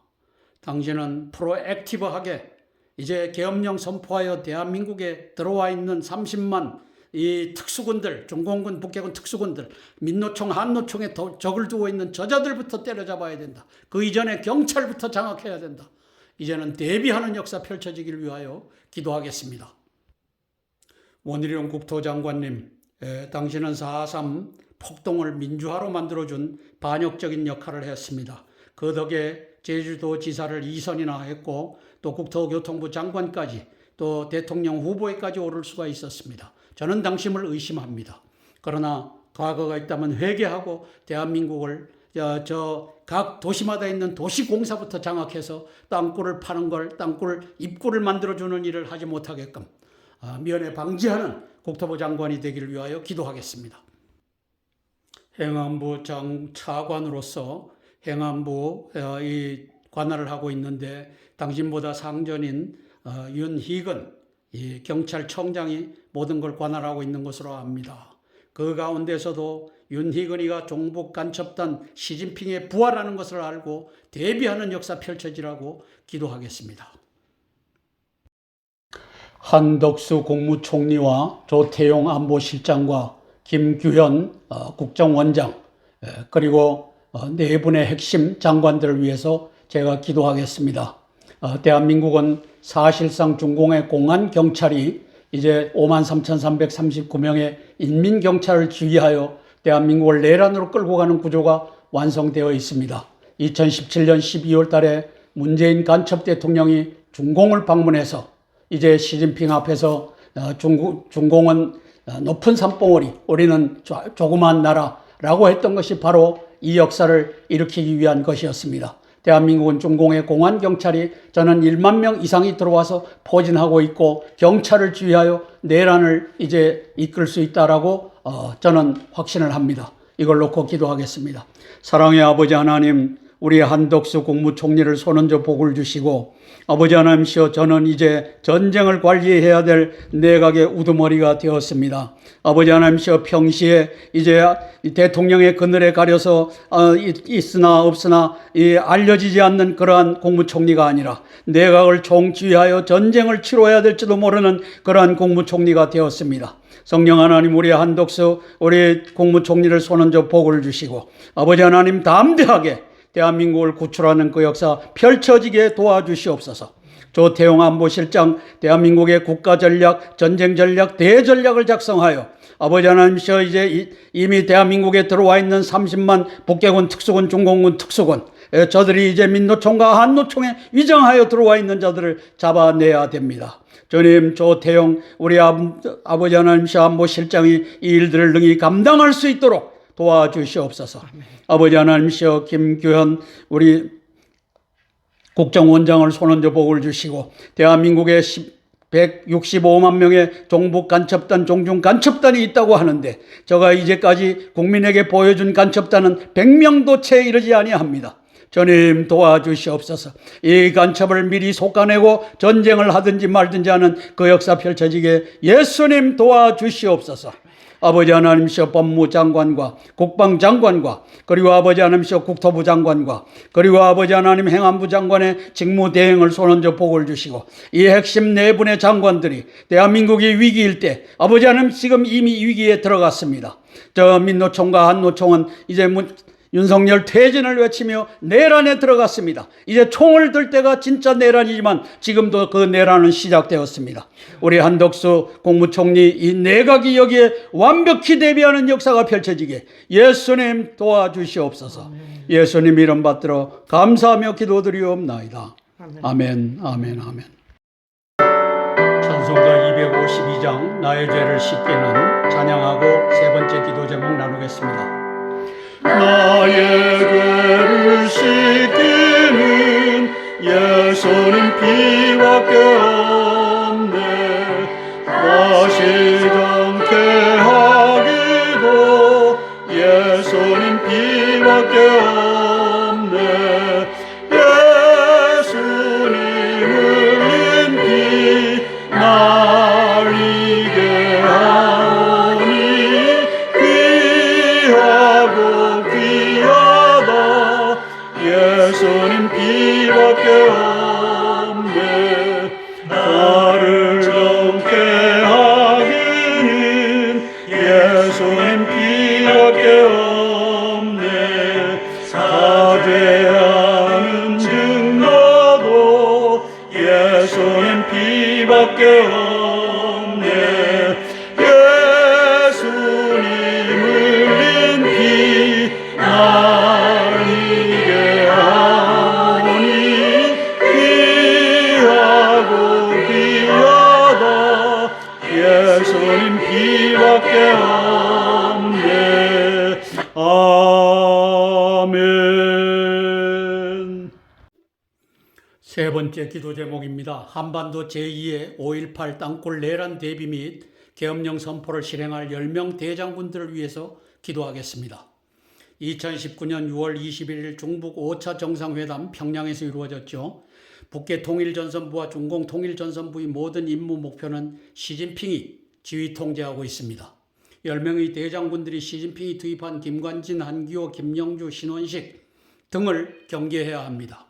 당신은 프로액티브하게 이제 계엄령 선포하여 대한민국에 들어와 있는 30만 이 특수군들, 중공군, 북해군 특수군들, 민노총, 한노총에 적을 두고 있는 저자들부터 때려잡아야 된다. 그 이전에 경찰부터 장악해야 된다. 이제는 대비하는 역사 펼쳐지길 위하여 기도하겠습니다. 원희룡 국토장관님, 당신은 4.3 폭동을 민주화로 만들어준 반역적인 역할을 했습니다. 그 덕에 제주도지사를 2선이나 했고 또 국토교통부 장관까지 또 대통령 후보에까지 오를 수가 있었습니다. 저는 당신을 의심합니다. 그러나 과거가 있다면 회개하고 대한민국을 각 도시마다 있는 도시공사부터 장악해서 땅굴을 파는 걸, 땅굴 입구를 만들어주는 일을 하지 못하게끔 면회 방지하는 국토부 장관이 되기를 위하여 기도하겠습니다. 행안부 차관으로서 행안부 이 관할을 하고 있는데 당신보다 상전인 윤희근 이 경찰청장이 모든 걸 관할하고 있는 것으로 압니다. 그 가운데서도 윤희근이가 종북 간첩단 시진핑에 부활하는 것을 알고 대비하는 역사 펼쳐지라고 기도하겠습니다. 한덕수 국무총리와 조태용 안보실장과 김규현 국정원장 그리고 네 분의 핵심 장관들을 위해서 제가 기도하겠습니다. 대한민국은 사실상 중공의 공안경찰이 이제 53,339명의 인민경찰을 지휘하여 대한민국을 내란으로 끌고 가는 구조가 완성되어 있습니다. 2017년 12월 달에 문재인 간첩 대통령이 중공을 방문해서 이제 시진핑 앞에서 중공은 높은 산봉우리, 우리는 조그만 나라라고 했던 것이 바로 이 역사를 일으키기 위한 것이었습니다. 대한민국은 중공의 공안경찰이 저는 1만 명 이상이 들어와서 포진하고 있고 경찰을 지휘하여 내란을 이제 이끌 수 있다라고 저는 확신을 합니다. 이걸 놓고 기도하겠습니다. 사랑의 아버지 하나님, 우리 한덕수 국무총리를 손얹어 복을 주시고 아버지 하나님시여 저는 이제 전쟁을 관리해야 될 내각의 우두머리가 되었습니다. 아버지 하나님시여 평시에 이제 대통령의 그늘에 가려서 있으나 없으나 알려지지 않는 그러한 국무총리가 아니라 내각을 총지휘하여 전쟁을 치러야 될지도 모르는 그러한 국무총리가 되었습니다. 성령 하나님, 우리 한덕수 우리 국무총리를 손얹어 복을 주시고 아버지 하나님 담대하게 대한민국을 구출하는 그 역사 펼쳐지게 도와주시옵소서. 조태용 안보실장 대한민국의 국가전략, 전쟁전략, 대전략을 작성하여 아버지 하나님이시여 이제 이미 대한민국에 들어와 있는 30만 북계군 특수군 중공군 특수군 저들이 이제 민노총과 한노총에 위정하여 들어와 있는 자들을 잡아내야 됩니다. 주님, 조태영 우리 아버지 하나님이시여 안보 실장이 이 일들을 능히 감당할 수 있도록 도와주시옵소서. 아버지 하나님이시여 김규현 우리 국정원장을 손얹어 복을 주시고 대한민국에 165만 명의 종북 간첩단, 종중 간첩단이 있다고 하는데 저가 이제까지 국민에게 보여준 간첩단은 100명도 채 이르지 아니합니다. 주님 도와주시옵소서. 이 간첩을 미리 솎아내고 전쟁을 하든지 말든지 하는 그 역사 펼쳐지게 예수님 도와주시옵소서. 아버지 하나님이시여 법무장관과 국방장관과 그리고 아버지 하나님이시여 국토부 장관과 그리고 아버지 하나님 행안부 장관의 직무대행을 손얹어 복을 주시고 이 핵심 네 분의 장관들이 대한민국이 위기일 때 아버지 하나님 지금 이미 위기에 들어갔습니다. 저 민노총과 한노총은 이제 윤석열 퇴진을 외치며 내란에 들어갔습니다. 이제 총을 들 때가 진짜 내란이지만 지금도 그 내란은 시작되었습니다. 우리 한덕수 국무총리 이 내각이 여기에 완벽히 대비하는 역사가 펼쳐지게 예수님 도와주시옵소서. 예수님 이름 받들어 감사하며 기도드리옵나이다. 아멘, 아멘, 아멘. 찬송가 252장 나의 죄를 씻기는 찬양하고 세 번째 기도 제목 나누겠습니다. 나의 죄를 씻기는 예수님 피밖에 없네. 다시 정케 하기도 예수님 피밖에 없네. 예수님 흘린 피 날리게 하오니 귀하고 귀하다. 예수님 피밖에 없네. 나를 정케 하기는 예수님 피밖에 없네. 사죄하는 증거도 예수님 피밖에 없네. 예수님 흘린 피 날리게 하오니 귀하고 귀하다. 예수님 피밖에 없네. 아멘. 세 번째 기도 제목입니다. 한반도 제2의 5.18 땅굴 내란 대비 및 계엄령 선포를 실행할 10명 대장군들을 위해서 기도하겠습니다. 2019년 6월 21일 중북 5차 정상회담 평양에서 이루어졌죠. 북계 통일전선부와 중공 통일전선부의 모든 임무 목표는 시진핑이 지휘 통제하고 있습니다. 10명의 대장군들이 시진핑이 투입한 김관진, 한기호, 김영주, 신원식 등을 경계해야 합니다.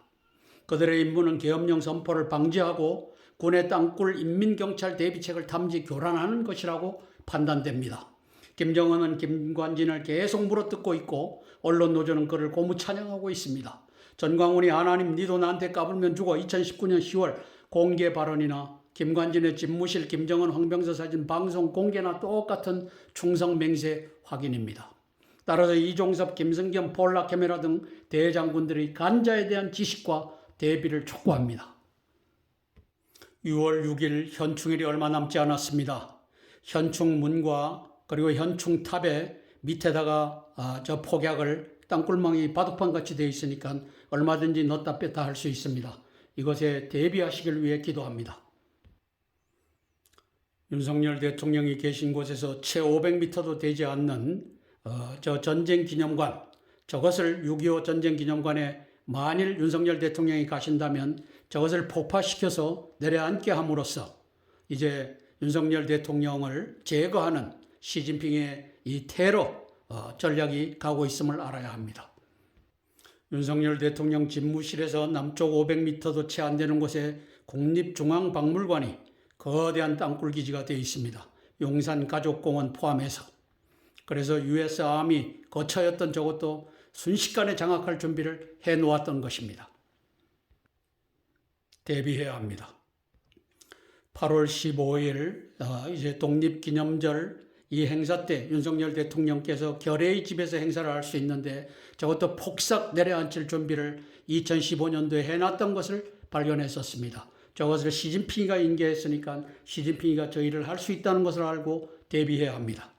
그들의 임무는 계엄령 선포를 방지하고 군의 땅굴 인민경찰 대비책을 탐지 교란하는 것이라고 판단됩니다. 김정은은 김관진을 계속 물어뜯고 있고 언론 노조는 그를 고무 찬양하고 있습니다. 전광훈이 하나님 니도 나한테 까불면 죽어 2019년 10월 공개 발언이나 김관진의 집무실 김정은 황병서 사진 방송 공개나 똑같은 충성 맹세 확인입니다. 따라서 이종섭, 김승겸, 폴라 캐메라 등 대장군들의 간자에 대한 지식과 대비를 촉구합니다. 6월 6일 현충일이 얼마 남지 않았습니다. 현충문과 그리고 현충탑에 밑에다가 저 폭약을 땅굴망이 바둑판같이 되어 있으니까 얼마든지 넣었다 뺐다 할 수 있습니다. 이것에 대비하시길 위해 기도합니다. 윤석열 대통령이 계신 곳에서 채 500m도 되지 않는 저 전쟁기념관, 저것을 6.25 전쟁기념관에 만일 윤석열 대통령이 가신다면 저것을 폭파시켜서 내려앉게 함으로써 이제 윤석열 대통령을 제거하는 시진핑의 이 테러 전략이 가고 있음을 알아야 합니다. 윤석열 대통령 집무실에서 남쪽 500m도 채 안 되는 곳에 국립중앙박물관이 거대한 땅굴기지가 되어 있습니다. 용산가족공원 포함해서. 그래서 US 아미 거처였던 저것도 순식간에 장악할 준비를 해놓았던 것입니다. 대비해야 합니다. 8월 15일 이제 독립기념절 이 행사 때 윤석열 대통령께서 결의의 집에서 행사를 할 수 있는데 저것도 폭삭 내려앉힐 준비를 2015년도에 해놨던 것을 발견했었습니다. 저것을 시진핑이가 인계했으니까 시진핑이가 저희를 할 수 있다는 것을 알고 대비해야 합니다.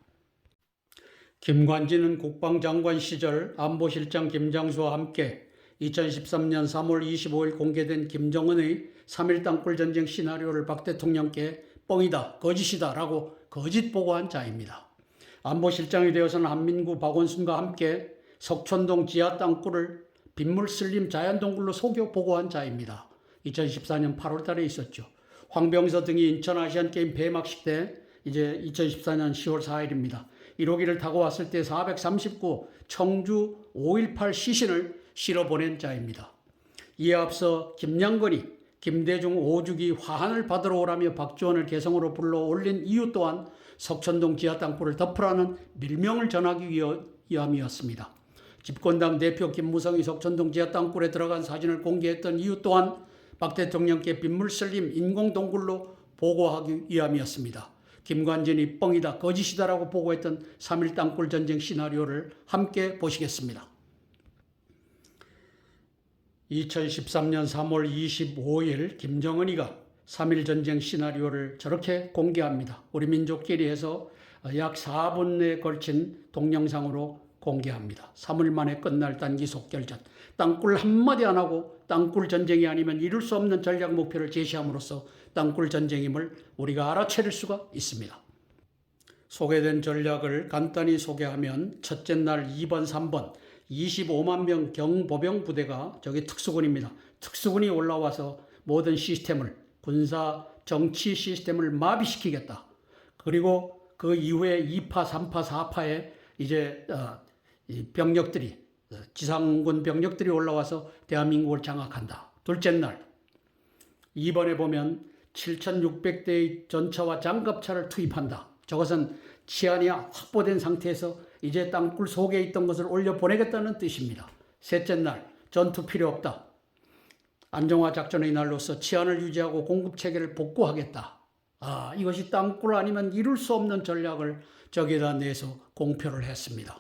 김관진은 국방장관 시절 안보실장 김장수와 함께 2013년 3월 25일 공개된 김정은의 3.1 땅굴전쟁 시나리오를 박 대통령께 뻥이다, 거짓이다 라고 거짓 보고한 자입니다. 안보실장이 되어서는 한민구 박원순과 함께 석촌동 지하 땅굴을 빗물 슬림 자연동굴로 속여 보고한 자입니다. 2014년 8월 달에 있었죠. 황병서 등이 인천 아시안게임 폐막식 때 이제 2014년 10월 4일입니다. 1호기를 타고 왔을 때 439 청주 518 시신을 실어 보낸 자입니다. 이에 앞서 김양건이 김대중 5주기 화환을 받으러 오라며 박지원을 개성으로 불러 올린 이유 또한 석촌동 지하 땅굴을 덮으라는 밀명을 전하기 위함이었습니다. 집권당 대표 김무성이 석촌동 지하 땅굴에 들어간 사진을 공개했던 이유 또한 박 대통령께 빗물 슬림 인공동굴로 보고하기 위함이었습니다. 김관진이 뻥이다, 거짓이다라고 보고했던 3.1 땅굴 전쟁 시나리오를 함께 보시겠습니다. 2013년 3월 25일 김정은이가 3.1 전쟁 시나리오를 저렇게 공개합니다. 우리 민족끼리 해서 약 4분에 걸친 동영상으로 공개합니다. 3일 만에 끝날 단기 속결전. 땅굴 한마디 안 하고 땅굴 전쟁이 아니면 이룰 수 없는 전략 목표를 제시함으로써 땅굴 전쟁임을 우리가 알아차릴 수가 있습니다. 소개된 전략을 간단히 소개하면 첫째 날 2번, 3번 25만 명 경보병 부대가 저기 특수군입니다. 특수군이 올라와서 모든 시스템을 군사 정치 시스템을 마비시키겠다. 그리고 그 이후에 2파, 3파, 4파에 이제 병력들이 지상군 병력들이 올라와서 대한민국을 장악한다. 둘째 날 2번에 보면 7,600대의 전차와 장갑차를 투입한다. 저것은 치안이 확보된 상태에서 이제 땅굴 속에 있던 것을 올려보내겠다는 뜻입니다. 셋째 날 전투 필요 없다. 안정화 작전의 날로서 치안을 유지하고 공급체계를 복구하겠다. 이것이 땅굴 아니면 이룰 수 없는 전략을 저기다 내서 공표를 했습니다.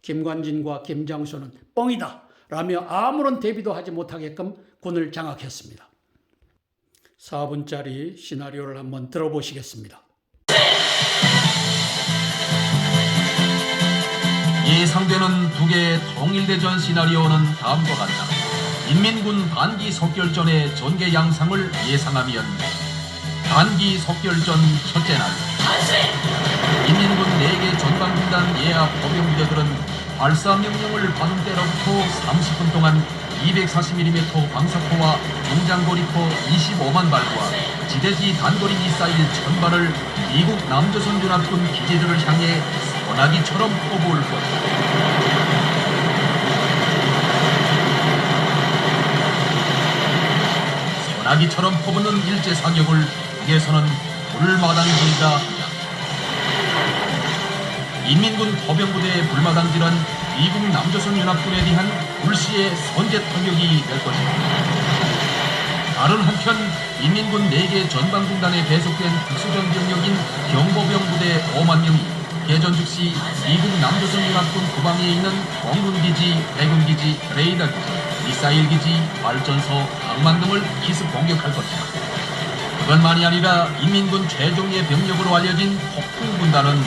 김관진과 김장수는 뻥이다 라며 아무런 대비도 하지 못하게끔 군을 장악했습니다. 4분짜리 시나리오를 한번 들어보시겠습니다. 예상되는 두 개의 통일대전 시나리오는 다음과 같다. 인민군 단기 속결전의 전개 양상을 예상하면 단기 속결전 첫째 날 인민군 4개 전방군단 예하 보병부대들은 발사 명령을 받은 때로부터 30분 동안 240mm 방사포와 중장거리포 25만 발과 지대지 단거리 미사일 1000발을 미국 남조선 연합군 기지들을 향해 소나기처럼 퍼부을 것이다. 소나기처럼 퍼붓는 일제 사격을 북에서는 불마당질이라 한다. 인민군 포병부대의 불마당질은 미국 남조선 연합군에 대한 불시의 선제 타격이 될 것이다. 다른 한편 인민군 4개 전방군단에 배속된 특수전 병력인 경보병부대 5만 명이 개전 즉시 미국 남조선 연합군 후방에 있는 공군기지, 해군기지, 레이더기지, 미사일기지, 발전소, 항만 등을 기습 공격할 것이다. 그것만이 아니라 인민군 최종의 병력으로 알려진 폭풍군단은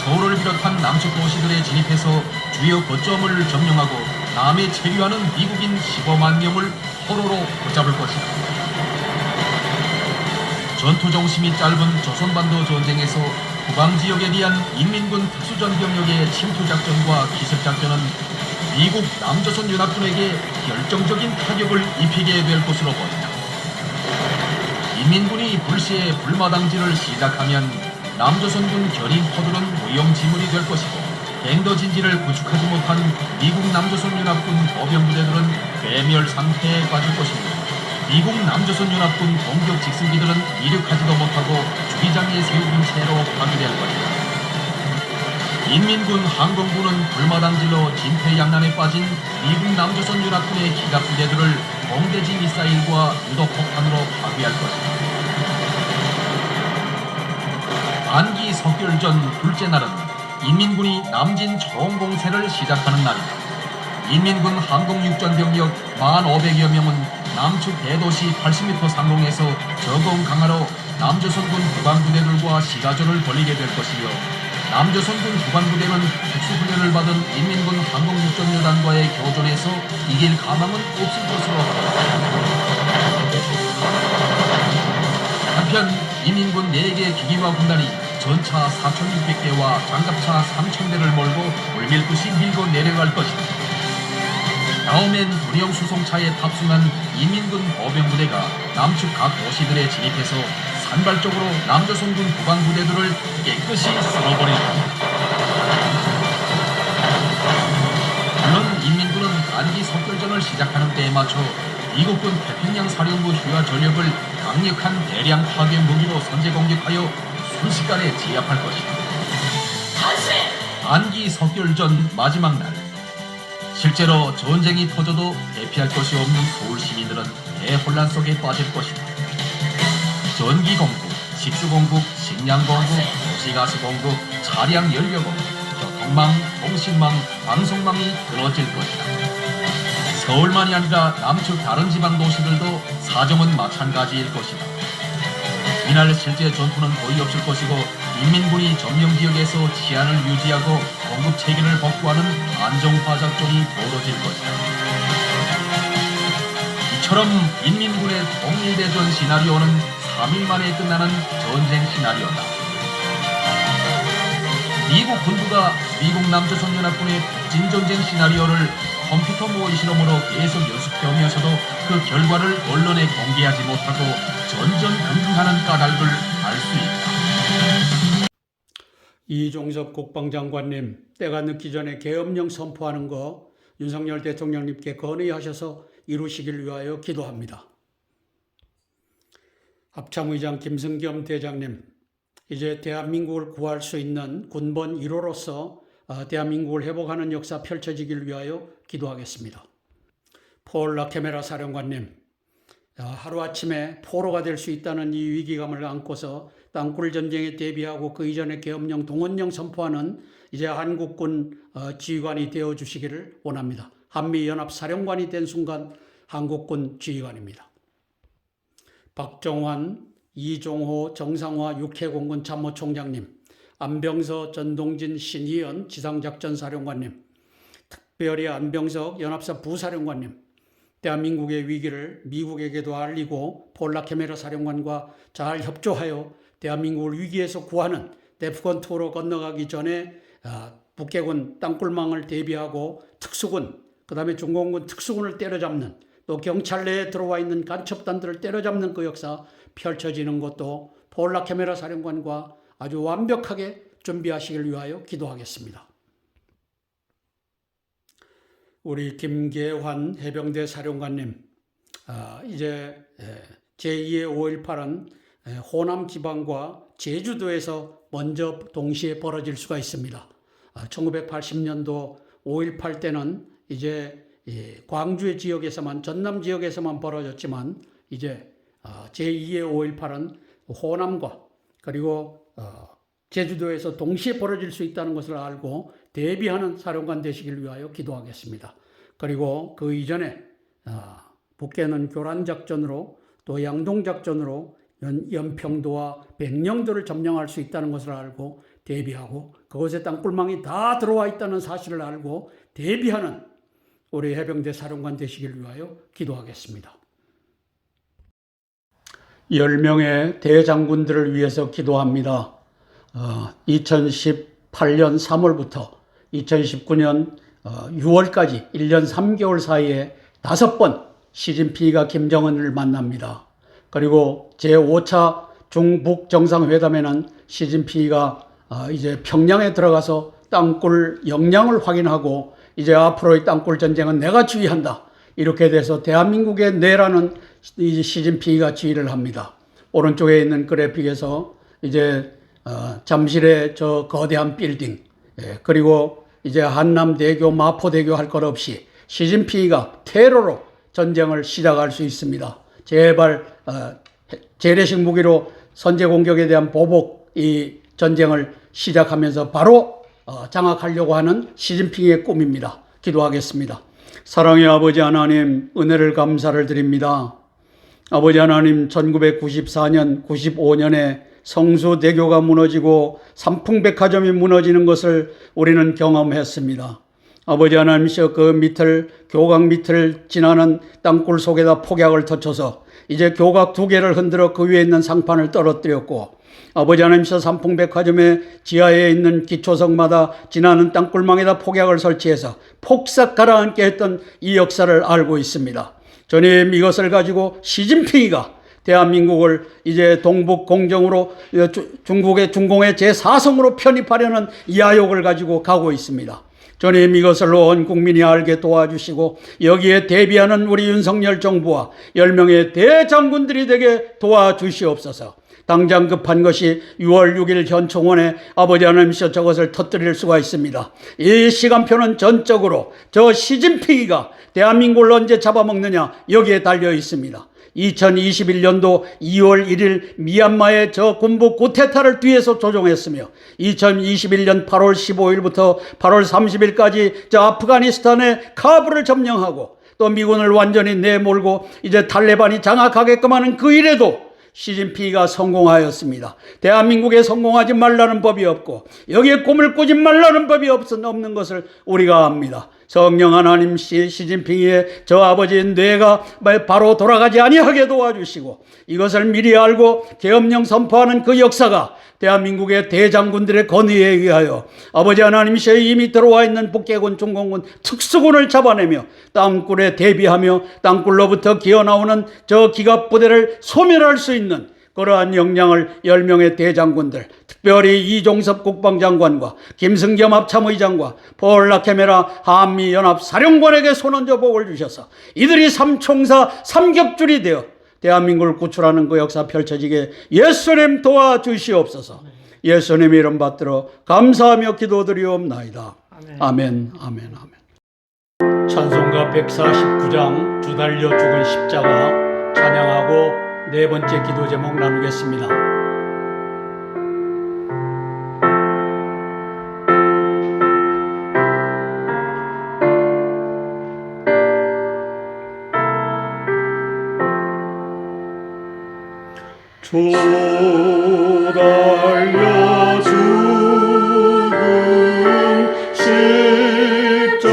서울을 비롯한 남측 도시들에 진입해서 주요 거점을 점령하고 남에 체류하는 미국인 15만 명을 포로로 붙잡을 것이다. 전투 정심이 짧은 조선반도 전쟁에서 후방지역에 대한 인민군 특수전 병력의 침투작전과 기습작전은 미국 남조선 연합군에게 결정적인 타격을 입히게 될 것으로 보인다. 인민군이 불시에 불마당질을 시작하면 남조선군 견인포들은 무용지물이 될 것이고 갱더진지를 구축하지 못한 미국 남조선 연합군 보병부대들은 괴멸 상태에 빠질 것입니다. 미국 남조선 연합군 공격 직승기들은 이륙하지도 못하고 주기장에 세우는 채로 파괴될 것이다. 인민군 항공부는 불마당질로 진퇴양난에 빠진 미국 남조선 연합군의 기갑부대들을 공대지 미사일과 유도폭탄으로 파괴할 것이다. 안기 석결전 둘째 날은 인민군이 남진 총공세를 시작하는 날이다. 인민군 항공육전 병력 1,500여 명은 남측 대도시 80m 상공에서 저공 강화로 남조선군 후방부대들과 시가전을 벌이게 될 것이며, 남조선군 후방부대는 특수훈련을 받은 인민군 항공육전여단과의 교전에서 이길 가망은 없을 것으로 보다. 한편 인민군 4개 기기화 군단이 전차 4,600대와 장갑차 3,000대를 몰고 물밀듯이 밀고 내려갈 것이다. 다음엔 군용 수송차에 탑승한 인민군 보병부대가 남측 각 도시들에 진입해서 산발적으로 남조선군 후방부대들을 깨끗이 쓸어버릴 것이다. 물론 인민군은 안기 석결전을 시작하는 때에 맞춰 미국군 태평양 사령부 휴하 전력을 강력한 대량 파괴 무기로 선제 공격하여 순식간에 제압할 것이다. 안기 석결전 마지막 날, 실제로 전쟁이 터져도 대피할 것이 없는 서울 시민들은 대혼란 속에 빠질 것이다. 전기 공급, 식수 공급, 식량 공급, 도시가스 공급, 차량 연료 공급, 교통망, 통신망, 방송망이 끊어질 것이다. 서울만이 아니라 남측 다른 지방 도시들도 사정은 마찬가지일 것이다. 이날 실제 전투는 거의 없을 것이고, 인민군이 점령 지역에서 치안을 유지하고 공급 체계를 복구하는 안정화 작전이 벌어질 것이다. 이처럼 인민군의 통일대전 시나리오는 3일 만에 끝나는 전쟁 시나리오다. 미국 군부가 미국 남조선연합군의 북진전쟁 시나리오를 컴퓨터 모의 실험으로 계속 연습해오면서도 그 결과를 언론에 공개하지 못하고 전전긍긍하는 까닭을 알 수 있다. 이종섭 국방장관님, 때가 늦기 전에 계엄령 선포하는 거 윤석열 대통령님께 건의하셔서 이루시길 위하여 기도합니다. 합참의장 김승겸 대장님, 이제 대한민국을 구할 수 있는 군번 1호로서 대한민국을 회복하는 역사 펼쳐지길 위하여 기도하겠습니다. 폴 라케메라 사령관님, 하루아침에 포로가 될 수 있다는 이 위기감을 안고서 땅굴 전쟁에 대비하고 그 이전에 계엄령 동원령 선포하는 이제 한국군 지휘관이 되어주시기를 원합니다. 한미연합 사령관이 된 순간 한국군 지휘관입니다. 박정환, 이종호, 정상화 육해공군 참모총장님, 안병서, 전동진, 신희연 지상작전사령관님, 특별히 안병석 연합사 부사령관님, 대한민국의 위기를 미국에게도 알리고 폴 라케메라 사령관과 잘 협조하여 대한민국을 위기에서 구하는 데프콘 2로 건너가기 전에 북해군 땅굴망을 대비하고 특수군, 그 다음에 중공군 특수군을 때려잡는, 또 경찰 내에 들어와 있는 간첩단들을 때려잡는 그 역사 펼쳐지는 것도 폴 라케메라 사령관과 아주 완벽하게 준비하시길 위하여 기도하겠습니다. 우리 김계환 해병대 사령관님, 이제 제2의 5.18은 호남 지방과 제주도에서 먼저 동시에 벌어질 수가 있습니다. 1980년도 5.18 때는 이제 광주의 지역에서만, 전남 지역에서만 벌어졌지만 이제 제2의 5.18은 호남과 그리고 제주도에서 동시에 벌어질 수 있다는 것을 알고 대비하는 사령관 되시길 위하여 기도하겠습니다. 그리고 그 이전에 북해는 교란작전으로 또 양동작전으로 연평도와 백령도를 점령할 수 있다는 것을 알고 대비하고 그곳에 땅굴망이 다 들어와 있다는 사실을 알고 대비하는 우리 해병대 사령관 되시길 위하여 기도하겠습니다. 10명의 대장군들을 위해서 기도합니다. 2018년 3월부터 2019년 6월까지 1년 3개월 사이에 5번 시진핑이가 김정은을 만납니다. 그리고 제5차 중북 정상회담에는 시진핑이가 이제 평양에 들어가서 땅굴 역량을 확인하고 이제 앞으로의 땅굴 전쟁은 내가 지휘한다. 이렇게 돼서 대한민국의 내라는 시진핑이가 지휘를 합니다. 오른쪽에 있는 그래픽에서 이제 잠실의 저 거대한 빌딩, 그리고 이제 한남대교, 마포대교 할 것 없이 시진핑이가 테러로 전쟁을 시작할 수 있습니다. 제발 재래식 무기로 선제 공격에 대한 보복, 이 전쟁을 시작하면서 바로 장악하려고 하는 시진핑의 꿈입니다. 기도하겠습니다. 사랑의 아버지 하나님, 은혜를 감사를 드립니다. 아버지 하나님, 1994년, 95년에 성수대교가 무너지고 삼풍백화점이 무너지는 것을 우리는 경험했습니다. 아버지 하나님이여, 그 밑을, 교각 밑을 지나는 땅굴 속에다 폭약을 터쳐서 이제 교각 2개를 흔들어 그 위에 있는 상판을 떨어뜨렸고, 아버지 하나님이여, 삼풍백화점의 지하에 있는 기초석마다 지나는 땅굴망에다 폭약을 설치해서 폭삭 가라앉게 했던 이 역사를 알고 있습니다. 주님, 이것을 가지고 시진핑이가 대한민국을 이제 동북 공정으로 중국의 중공의 제4성으로 편입하려는 야욕을 가지고 가고 있습니다. 주님, 이것을 온 국민이 알게 도와주시고 여기에 대비하는 우리 윤석열 정부와 10명의 대장군들이 되게 도와주시옵소서. 당장 급한 것이 6월 6일 현충원에 아버지 하나님이여 저것을 터뜨릴 수가 있습니다. 이 시간표는 전적으로 저 시진핑이가 대한민국을 언제 잡아먹느냐 여기에 달려 있습니다. 2021년도 2월 1일 미얀마의 저 군부 쿠데타를 뒤에서 조종했으며 2021년 8월 15일부터 8월 30일까지 저 아프가니스탄의 카불을 점령하고 또 미군을 완전히 내몰고 이제 탈레반이 장악하게끔 하는 그 일에도 시진핑이가 성공하였습니다. 대한민국에 성공하지 말라는 법이 없고 여기에 꿈을 꾸지 말라는 법이 없는 것을 우리가 압니다. 성령 하나님, 시진핑의 저 아버지의 뇌가 바로 돌아가지 아니하게 도와주시고 이것을 미리 알고 계엄령 선포하는 그 역사가 대한민국의 대장군들의 건의에 의하여 아버지 하나님이시여 이미 들어와 있는 북계군, 중공군, 특수군을 잡아내며 땅굴에 대비하며 땅굴로부터 기어나오는 저 기갑부대를 소멸할 수 있는 그러한 역량을 10명의 대장군들, 특별히 이종섭 국방장관과 김승겸 합참의장과 폴라케메라 한미연합사령관에게 손얹어 복을 주셔서 이들이 삼총사 삼겹줄이 되어 대한민국을 구출하는 그 역사 펼쳐지게 예수님 도와주시옵소서. 예수님 이름 받들어 감사하며 기도드리옵나이다. 아멘, 아멘, 아멘. 찬송가 149장 주 달려 죽은 십자가 찬양하고 네 번째 기도 제목 나누겠습니다. 주 달려 죽은 십자가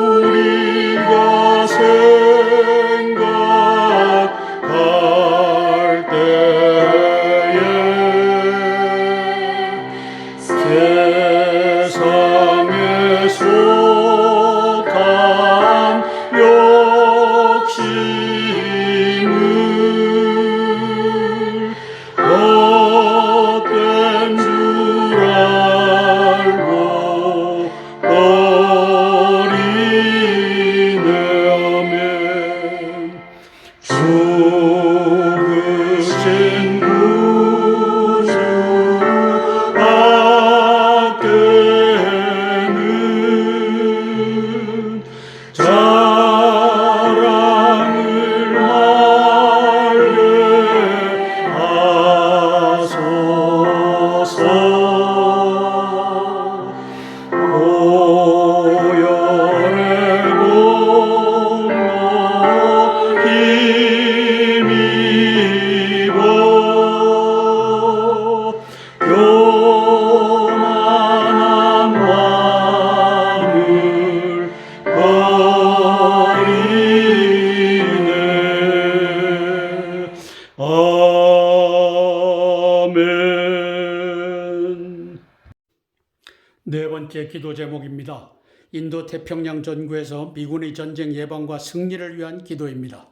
우리가 생각할 때에 세상에 속한 욕심을 헛된 줄 알고 버리네면 죽으신 구주 밖에는 자랑을 말게 하소서. 고열의 공로 힘입어 교만한 마음을 버리네. 아멘. 네 번째 기도 제목입니다. 인도 태평양 전구에서 미군의 전쟁 예방과 승리를 위한 기도입니다.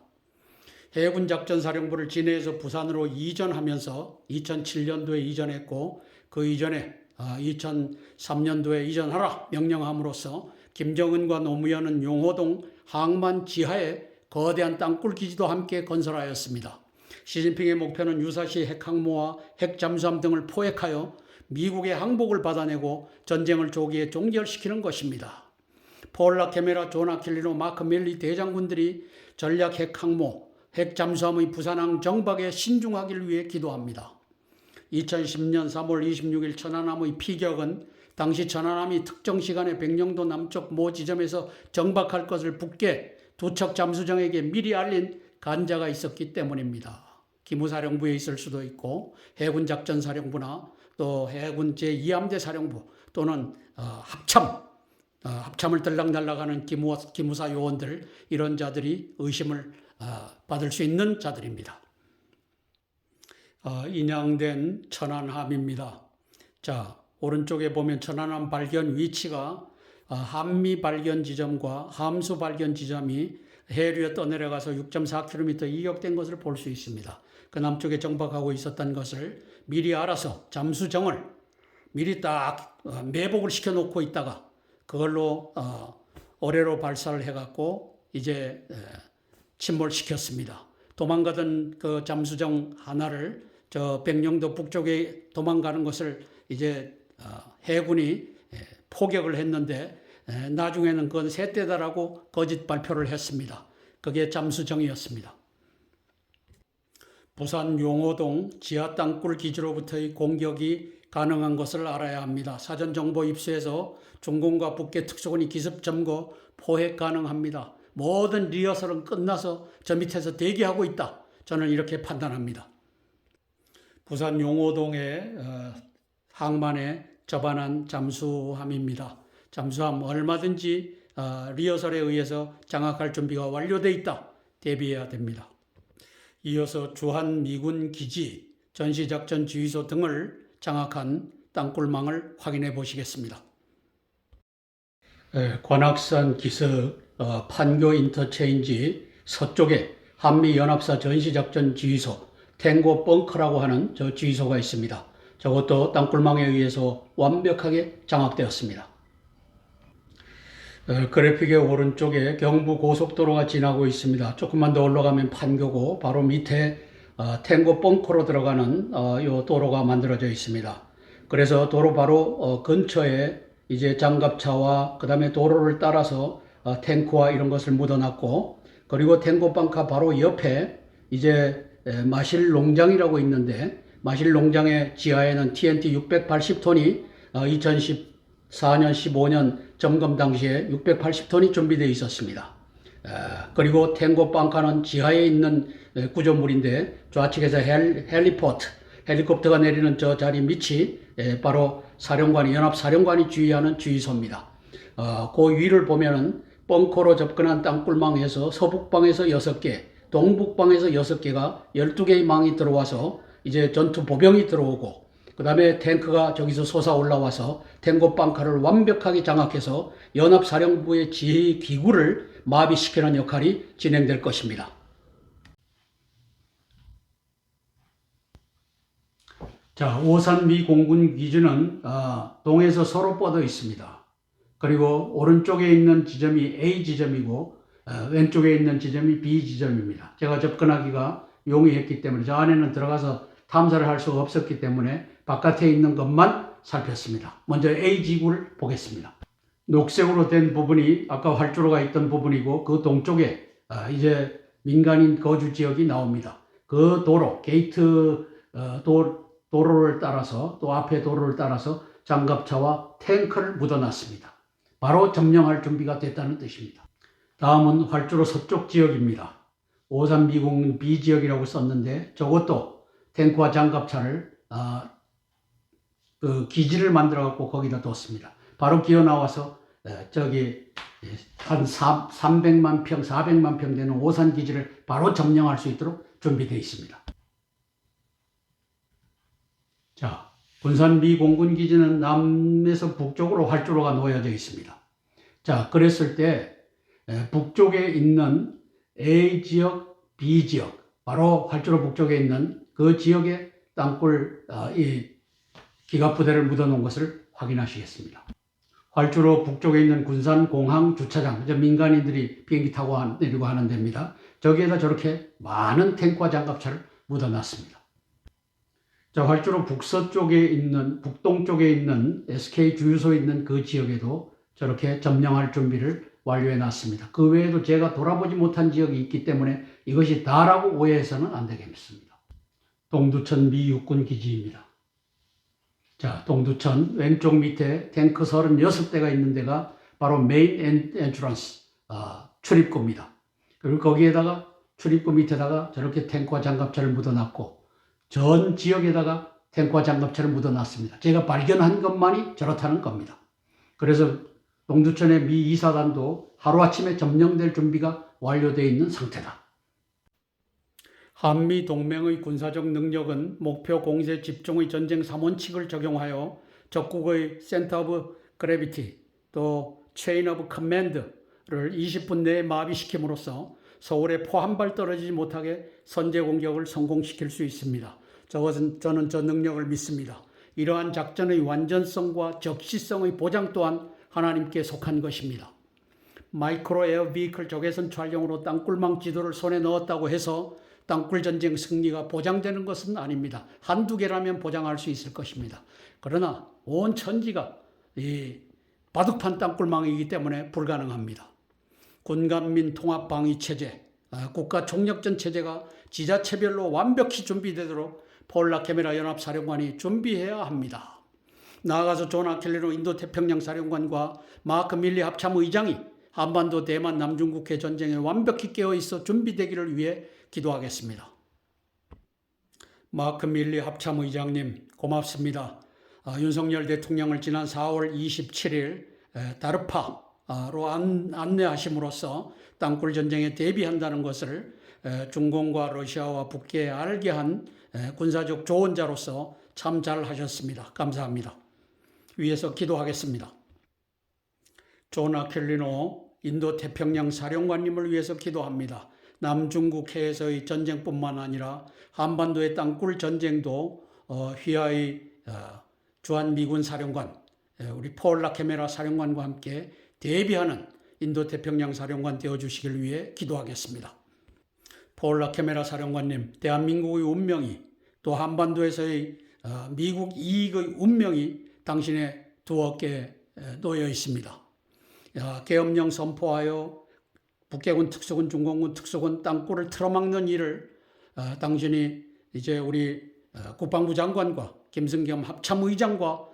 해군 작전사령부를 진해에서 부산으로 이전하면서 2007년도에 이전했고 그 이전에 2003년도에 이전하라 명령함으로써 김정은과 노무현은 용호동 항만 지하에 거대한 땅굴 기지도 함께 건설하였습니다. 시진핑의 목표는 유사시 핵항모와 핵잠수함 등을 포획하여 미국의 항복을 받아내고 전쟁을 조기에 종결시키는 것입니다. 폴 라케메라, 존 아킬리노, 마크 밀리 대장군들이 전략 핵항모 핵 잠수함의 부산항 정박에 신중하기를 위해 기도합니다. 2010년 3월 26일 천안함의 피격은 당시 천안함이 특정 시간에 백령도 남쪽 모 지점에서 정박할 것을 북계 두 척 잠수정에게 미리 알린 간자가 있었기 때문입니다. 기무사령부에 있을 수도 있고 해군작전사령부나 또 해군 제2함대 사령부 또는 합참을 들락날락하는 기무사 요원들, 이런 자들이 의심을 받을 수 있는 자들입니다. 인양된 천안함입니다. 자, 오른쪽에 보면 천안함 발견 위치가 한미 발견 지점과 함수 발견 지점이 해류에 떠내려가서 6.4km 이격된 것을 볼 수 있습니다. 그 남쪽에 정박하고 있었던 것을 미리 알아서 잠수정을 미리 딱 매복을 시켜놓고 있다가 그걸로 어뢰로 발사를 해갖고 이제 침몰시켰습니다. 도망가던 그 잠수정 하나를 저 백령도 북쪽에 도망가는 것을 이제 해군이 포격을 했는데 나중에는 그건 새떼다라고 거짓 발표를 했습니다. 그게 잠수정이었습니다. 부산 용호동 지하 땅굴 기지로부터의 공격이 가능한 것을 알아야 합니다. 사전 정보 입수해서 중공과 북계 특수군이 기습 점거 포획 가능합니다. 모든 리허설은 끝나서 저 밑에서 대기하고 있다. 저는 이렇게 판단합니다. 부산 용호동의 항만에 접안한 잠수함입니다. 잠수함 얼마든지 리허설에 의해서 장악할 준비가 완료되어 있다. 대비해야 됩니다. 이어서 주한미군 기지, 전시작전 지휘소 등을 장악한 땅굴망을 확인해 보시겠습니다. 관악산 기슭 판교 인터체인지 서쪽에 한미연합사 전시작전 지휘소 탱고 벙커라고 하는 저 지휘소가 있습니다. 저것도 땅굴망에 의해서 완벽하게 장악되었습니다. 그래픽의 오른쪽에 경부 고속도로가 지나고 있습니다. 조금만 더 올라가면 판교고 바로 밑에 탱고 벙커로 들어가는 요 도로가 만들어져 있습니다. 그래서 도로 바로 근처에 이제 장갑차와 그 다음에 도로를 따라서 탱크와 이런 것을 묻어놨고, 그리고 탱고 벙커 바로 옆에 이제 마실 농장이라고 있는데, 마실 농장의 지하에는 TNT 680톤이 2014년 15년 점검 당시에 680톤이 준비되어 있었습니다. 그리고 탱고 벙커는 지하에 있는 구조물인데 좌측에서 헬리포트, 헬리콥터가 내리는 저 자리 밑이 바로 사령관이, 연합사령관이 주의하는 주의소입니다. 그 위를 보면은 벙커로 접근한 땅굴망에서 서북방에서 6개, 동북방에서 6개가 12개의 망이 들어와서 이제 전투 보병이 들어오고, 그 다음에 탱크가 저기서 솟아 올라와서 탱고 벙커를 완벽하게 장악해서 연합사령부의 지휘 기구를 마비시키는 역할이 진행될 것입니다. 자, 오산미 공군 기지는 동에서 서로 뻗어 있습니다. 그리고 오른쪽에 있는 지점이 A 지점이고 왼쪽에 있는 지점이 B 지점입니다. 제가 접근하기가 용이했기 때문에 저 안에는 들어가서 탐사를 할 수가 없었기 때문에 바깥에 있는 것만 살폈습니다. 먼저 A 지구를 보겠습니다. 녹색으로 된 부분이 아까 활주로가 있던 부분이고, 그 동쪽에 이제 민간인 거주 지역이 나옵니다. 그 도로, 게이트 도로를 따라서, 또 앞에 도로를 따라서 장갑차와 탱크를 묻어놨습니다. 바로 점령할 준비가 됐다는 뜻입니다. 다음은 활주로 서쪽 지역입니다. 오산미군 B 지역이라고 썼는데 저것도 탱크와 장갑차를 그 기지를 만들어 갖고 거기다 뒀습니다. 바로 기어 나와서 저기 한 300만 평, 400만 평 되는 오산 기지를 바로 점령할 수 있도록 준비되어 있습니다. 자, 군산미 공군 기지는 남에서 북쪽으로 활주로가 놓여져 있습니다. 자, 그랬을 때 북쪽에 있는 A 지역, B 지역, 바로 활주로 북쪽에 있는 그 지역에 땅굴 이 기갑부대를 묻어놓은 것을 확인하시겠습니다. 활주로 북쪽에 있는 군산공항 주차장, 민간인들이 비행기 타고 내리고 하는 데입니다. 저기에다 저렇게 많은 탱크와 장갑차를 묻어놨습니다. 자, 활주로 북서쪽에 있는, 북동쪽에 있는 SK 주유소 있는 그 지역에도 저렇게 점령할 준비를 완료해 놨습니다. 그 외에도 제가 돌아보지 못한 지역이 있기 때문에 이것이 다라고 오해해서는 안 되겠습니다. 동두천 미 육군 기지입니다. 자, 동두천 왼쪽 밑에 탱크 36대가 있는 데가 바로 메인 엔트런스, 출입구입니다. 그리고 거기에다가 출입구 밑에다가 저렇게 탱크와 장갑차를 묻어놨고 전 지역에다가 탱크와 장갑차를 묻어놨습니다. 제가 발견한 것만이 저렇다는 겁니다. 그래서 동두천의 미 2사단도 하루아침에 점령될 준비가 완료되어 있는 상태다. 한미 동맹의 군사적 능력은 목표 공세 집중의 전쟁 3원칙을 적용하여 적국의 센터 오브 그래비티 또 체인 오브 커맨드를 20분 내에 마비시킴으로써 서울에 포 한 발 떨어지지 못하게 선제 공격을 성공시킬 수 있습니다. 저는 저 능력을 믿습니다. 이러한 작전의 완전성과 적시성의 보장 또한 하나님께 속한 것입니다. 마이크로 에어 비클 적외선 촬영으로 땅굴망 지도를 손에 넣었다고 해서 땅굴 전쟁 승리가 보장되는 것은 아닙니다. 한두 개라면 보장할 수 있을 것입니다. 그러나 온 천지가 이 바둑판 땅굴망이기 때문에 불가능합니다. 군간민 통합 방위 체제, 국가 총력전 체제가 지자체별로 완벽히 준비되도록 폴 라케메라 연합사령관이 준비해야 합니다. 나아가서 존 아켈리노 인도태평양 사령관과 마크 밀리 합참의장이 한반도 대만 남중국해 전쟁에 완벽히 깨어있어 준비되기를 위해 기도하겠습니다. 마크 밀리 합참의장님 고맙습니다. 윤석열 대통령을 지난 4월 27일 다르파로 안내하심으로써 땅굴 전쟁에 대비한다는 것을 중공과 러시아와 북계에 알게 한 군사적 조언자로서 참 잘하셨습니다. 감사합니다. 위에서 기도하겠습니다. 존 아켈리노 인도태평양 사령관님을 위해서 기도합니다. 남중국해에서의 전쟁뿐만 아니라 한반도의 땅굴 전쟁도 휘하의 주한미군 사령관, 우리 폴 라케메라 사령관과 함께 대비하는 인도태평양 사령관 되어주시길 위해 기도하겠습니다. 폴 라케메라 사령관님, 대한민국의 운명이 또 한반도에서의 미국 이익의 운명이 당신의 두 어깨에 놓여 있습니다. 계엄령 선포하여 북계군 특수군, 중공군 특수군 땅굴을 틀어막는 일을 당신이 이제 우리 국방부 장관과 김승겸 합참의장과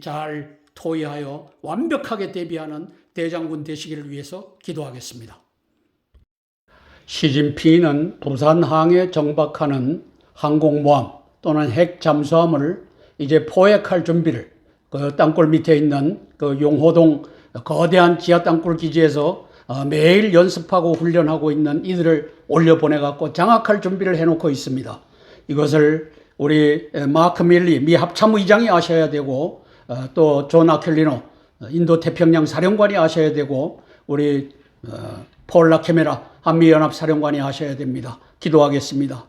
잘 토의하여 완벽하게 대비하는 대장군 되시기를 위해서 기도하겠습니다. 시진핑은 부산항에 정박하는 항공모함 또는 핵 잠수함을 이제 포획할 준비를 그 땅굴 밑에 있는 그 용호동 거대한 지하 땅굴 기지에서 매일 연습하고 훈련하고 있는 이들을 올려보내갖고 장악할 준비를 해놓고 있습니다. 이것을 우리 마크 밀리 미 합참의장이 아셔야 되고 또 존 아켈리노 인도태평양 사령관이 아셔야 되고 우리 폴 라케메라 한미연합사령관이 아셔야 됩니다. 기도하겠습니다.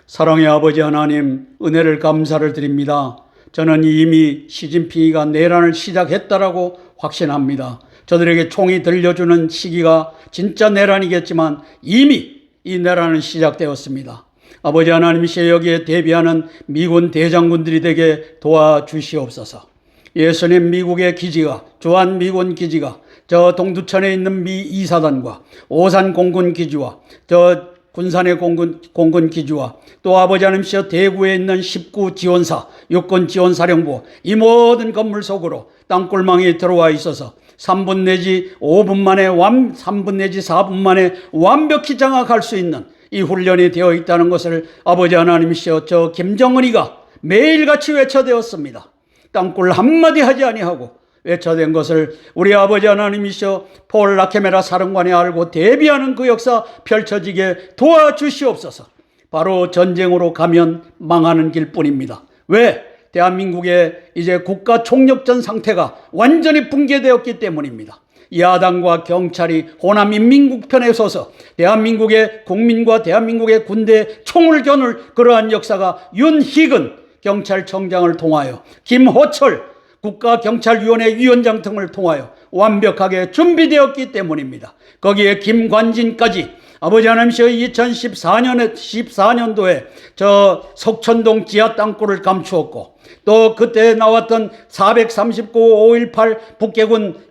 사랑의 아버지 하나님, 은혜를 감사를 드립니다. 저는 이미 시진핑이가 내란을 시작했다라고 확신합니다. 저들에게 총이 들려주는 시기가 진짜 내란이겠지만 이미 이 내란은 시작되었습니다. 아버지 하나님이시여 여기에 대비하는 미군 대장군들이 되게 도와주시옵소서. 예수님 미국의 기지가, 주한미군 기지가 저 동두천에 있는 미 2사단과 오산 공군 기지와 저 군산의 공군 기지와 또 아버지 하나님이시여 대구에 있는 19 지원사, 육군 지원사령부 이 모든 건물 속으로 땅굴망이 들어와 있어서 3분 내지 5분 만에 3분 내지 4분 만에 완벽히 장악할 수 있는 이 훈련이 되어 있다는 것을 아버지 하나님이시여 저 김정은이가 매일같이 외쳐대었습니다. 땅굴 한마디 하지 아니하고 외쳐댄 것을 우리 아버지 하나님이시여 폴 라케메라 사령관이 알고 대비하는 그 역사 펼쳐지게 도와주시옵소서. 바로 전쟁으로 가면 망하는 길뿐입니다. 왜? 대한민국의 이제 국가 총력전 상태가 완전히 붕괴되었기 때문입니다. 야당과 경찰이 호남 인민국 편에 서서 대한민국의 국민과 대한민국의 군대에 총을 겨눌 그러한 역사가 윤희근 경찰청장을 통하여 김호철 국가경찰위원회 위원장 등을 통하여 완벽하게 준비되었기 때문입니다. 거기에 김관진까지 아버지 하나님이시여 2014년도에 저 석천동 지하 땅굴을 감추었고 또 그때 나왔던 439, 518 북계군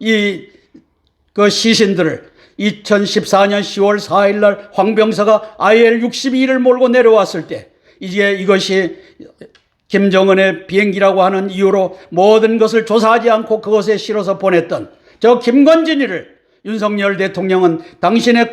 그 시신들을 2014년 10월 4일 날 황병서가 IL-62를 몰고 내려왔을 때 이제 이것이 김정은의 비행기라고 하는 이유로 모든 것을 조사하지 않고 그것에 실어서 보냈던 저 김관진이를 윤석열 대통령은 당신의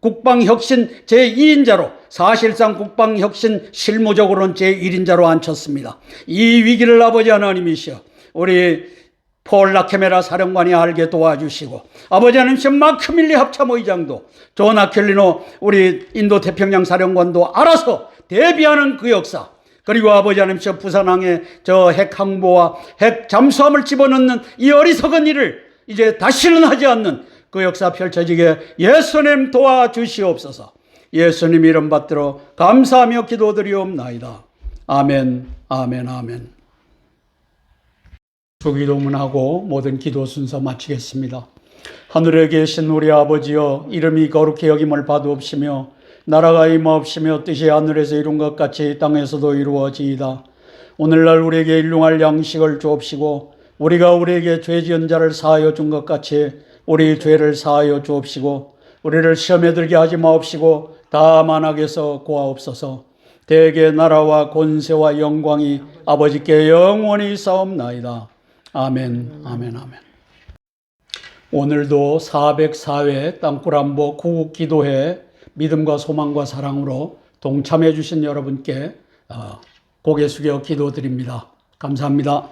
국방혁신 제1인자로 사실상 국방혁신 실무적으로는 제1인자로 앉혔습니다. 이 위기를 아버지 하나님이시여 우리 폴 라케메라 사령관이 알게 도와주시고 아버지 하나님이시여 마크 밀리 합참의장도 존 아켈리노 우리 인도 태평양 사령관도 알아서 대비하는 그 역사 그리고 아버지 하나님이시여 부산항에 저 핵 항보와 핵 잠수함을 집어넣는 이 어리석은 일을 이제 다시는 하지 않는 그 역사 펼쳐지게 예수님 도와주시옵소서. 예수님 이름 받들어 감사하며 기도드리옵나이다. 아멘, 아멘, 아멘. 주기도문하고 모든 기도 순서 마치겠습니다. 하늘에 계신 우리 아버지여 이름이 거룩히 여김을 받으옵시며 나라가 임하옵시며 뜻이 하늘에서 이룬 것 같이 땅에서도 이루어지이다. 오늘날 우리에게 일용할 양식을 주옵시고 우리가 우리에게 죄 지은 자를 사하여 준 것 같이 우리 죄를 사하여 주옵시고 우리를 시험에 들게 하지 마옵시고 다만 악에서 구하옵소서. 대개 나라와 권세와 영광이 아버지께 영원히 있사옵나이다. 아멘, 아멘, 아멘. 오늘도 404회 땅굴안보 구국기도회 믿음과 소망과 사랑으로 동참해 주신 여러분께 고개 숙여 기도드립니다. 감사합니다.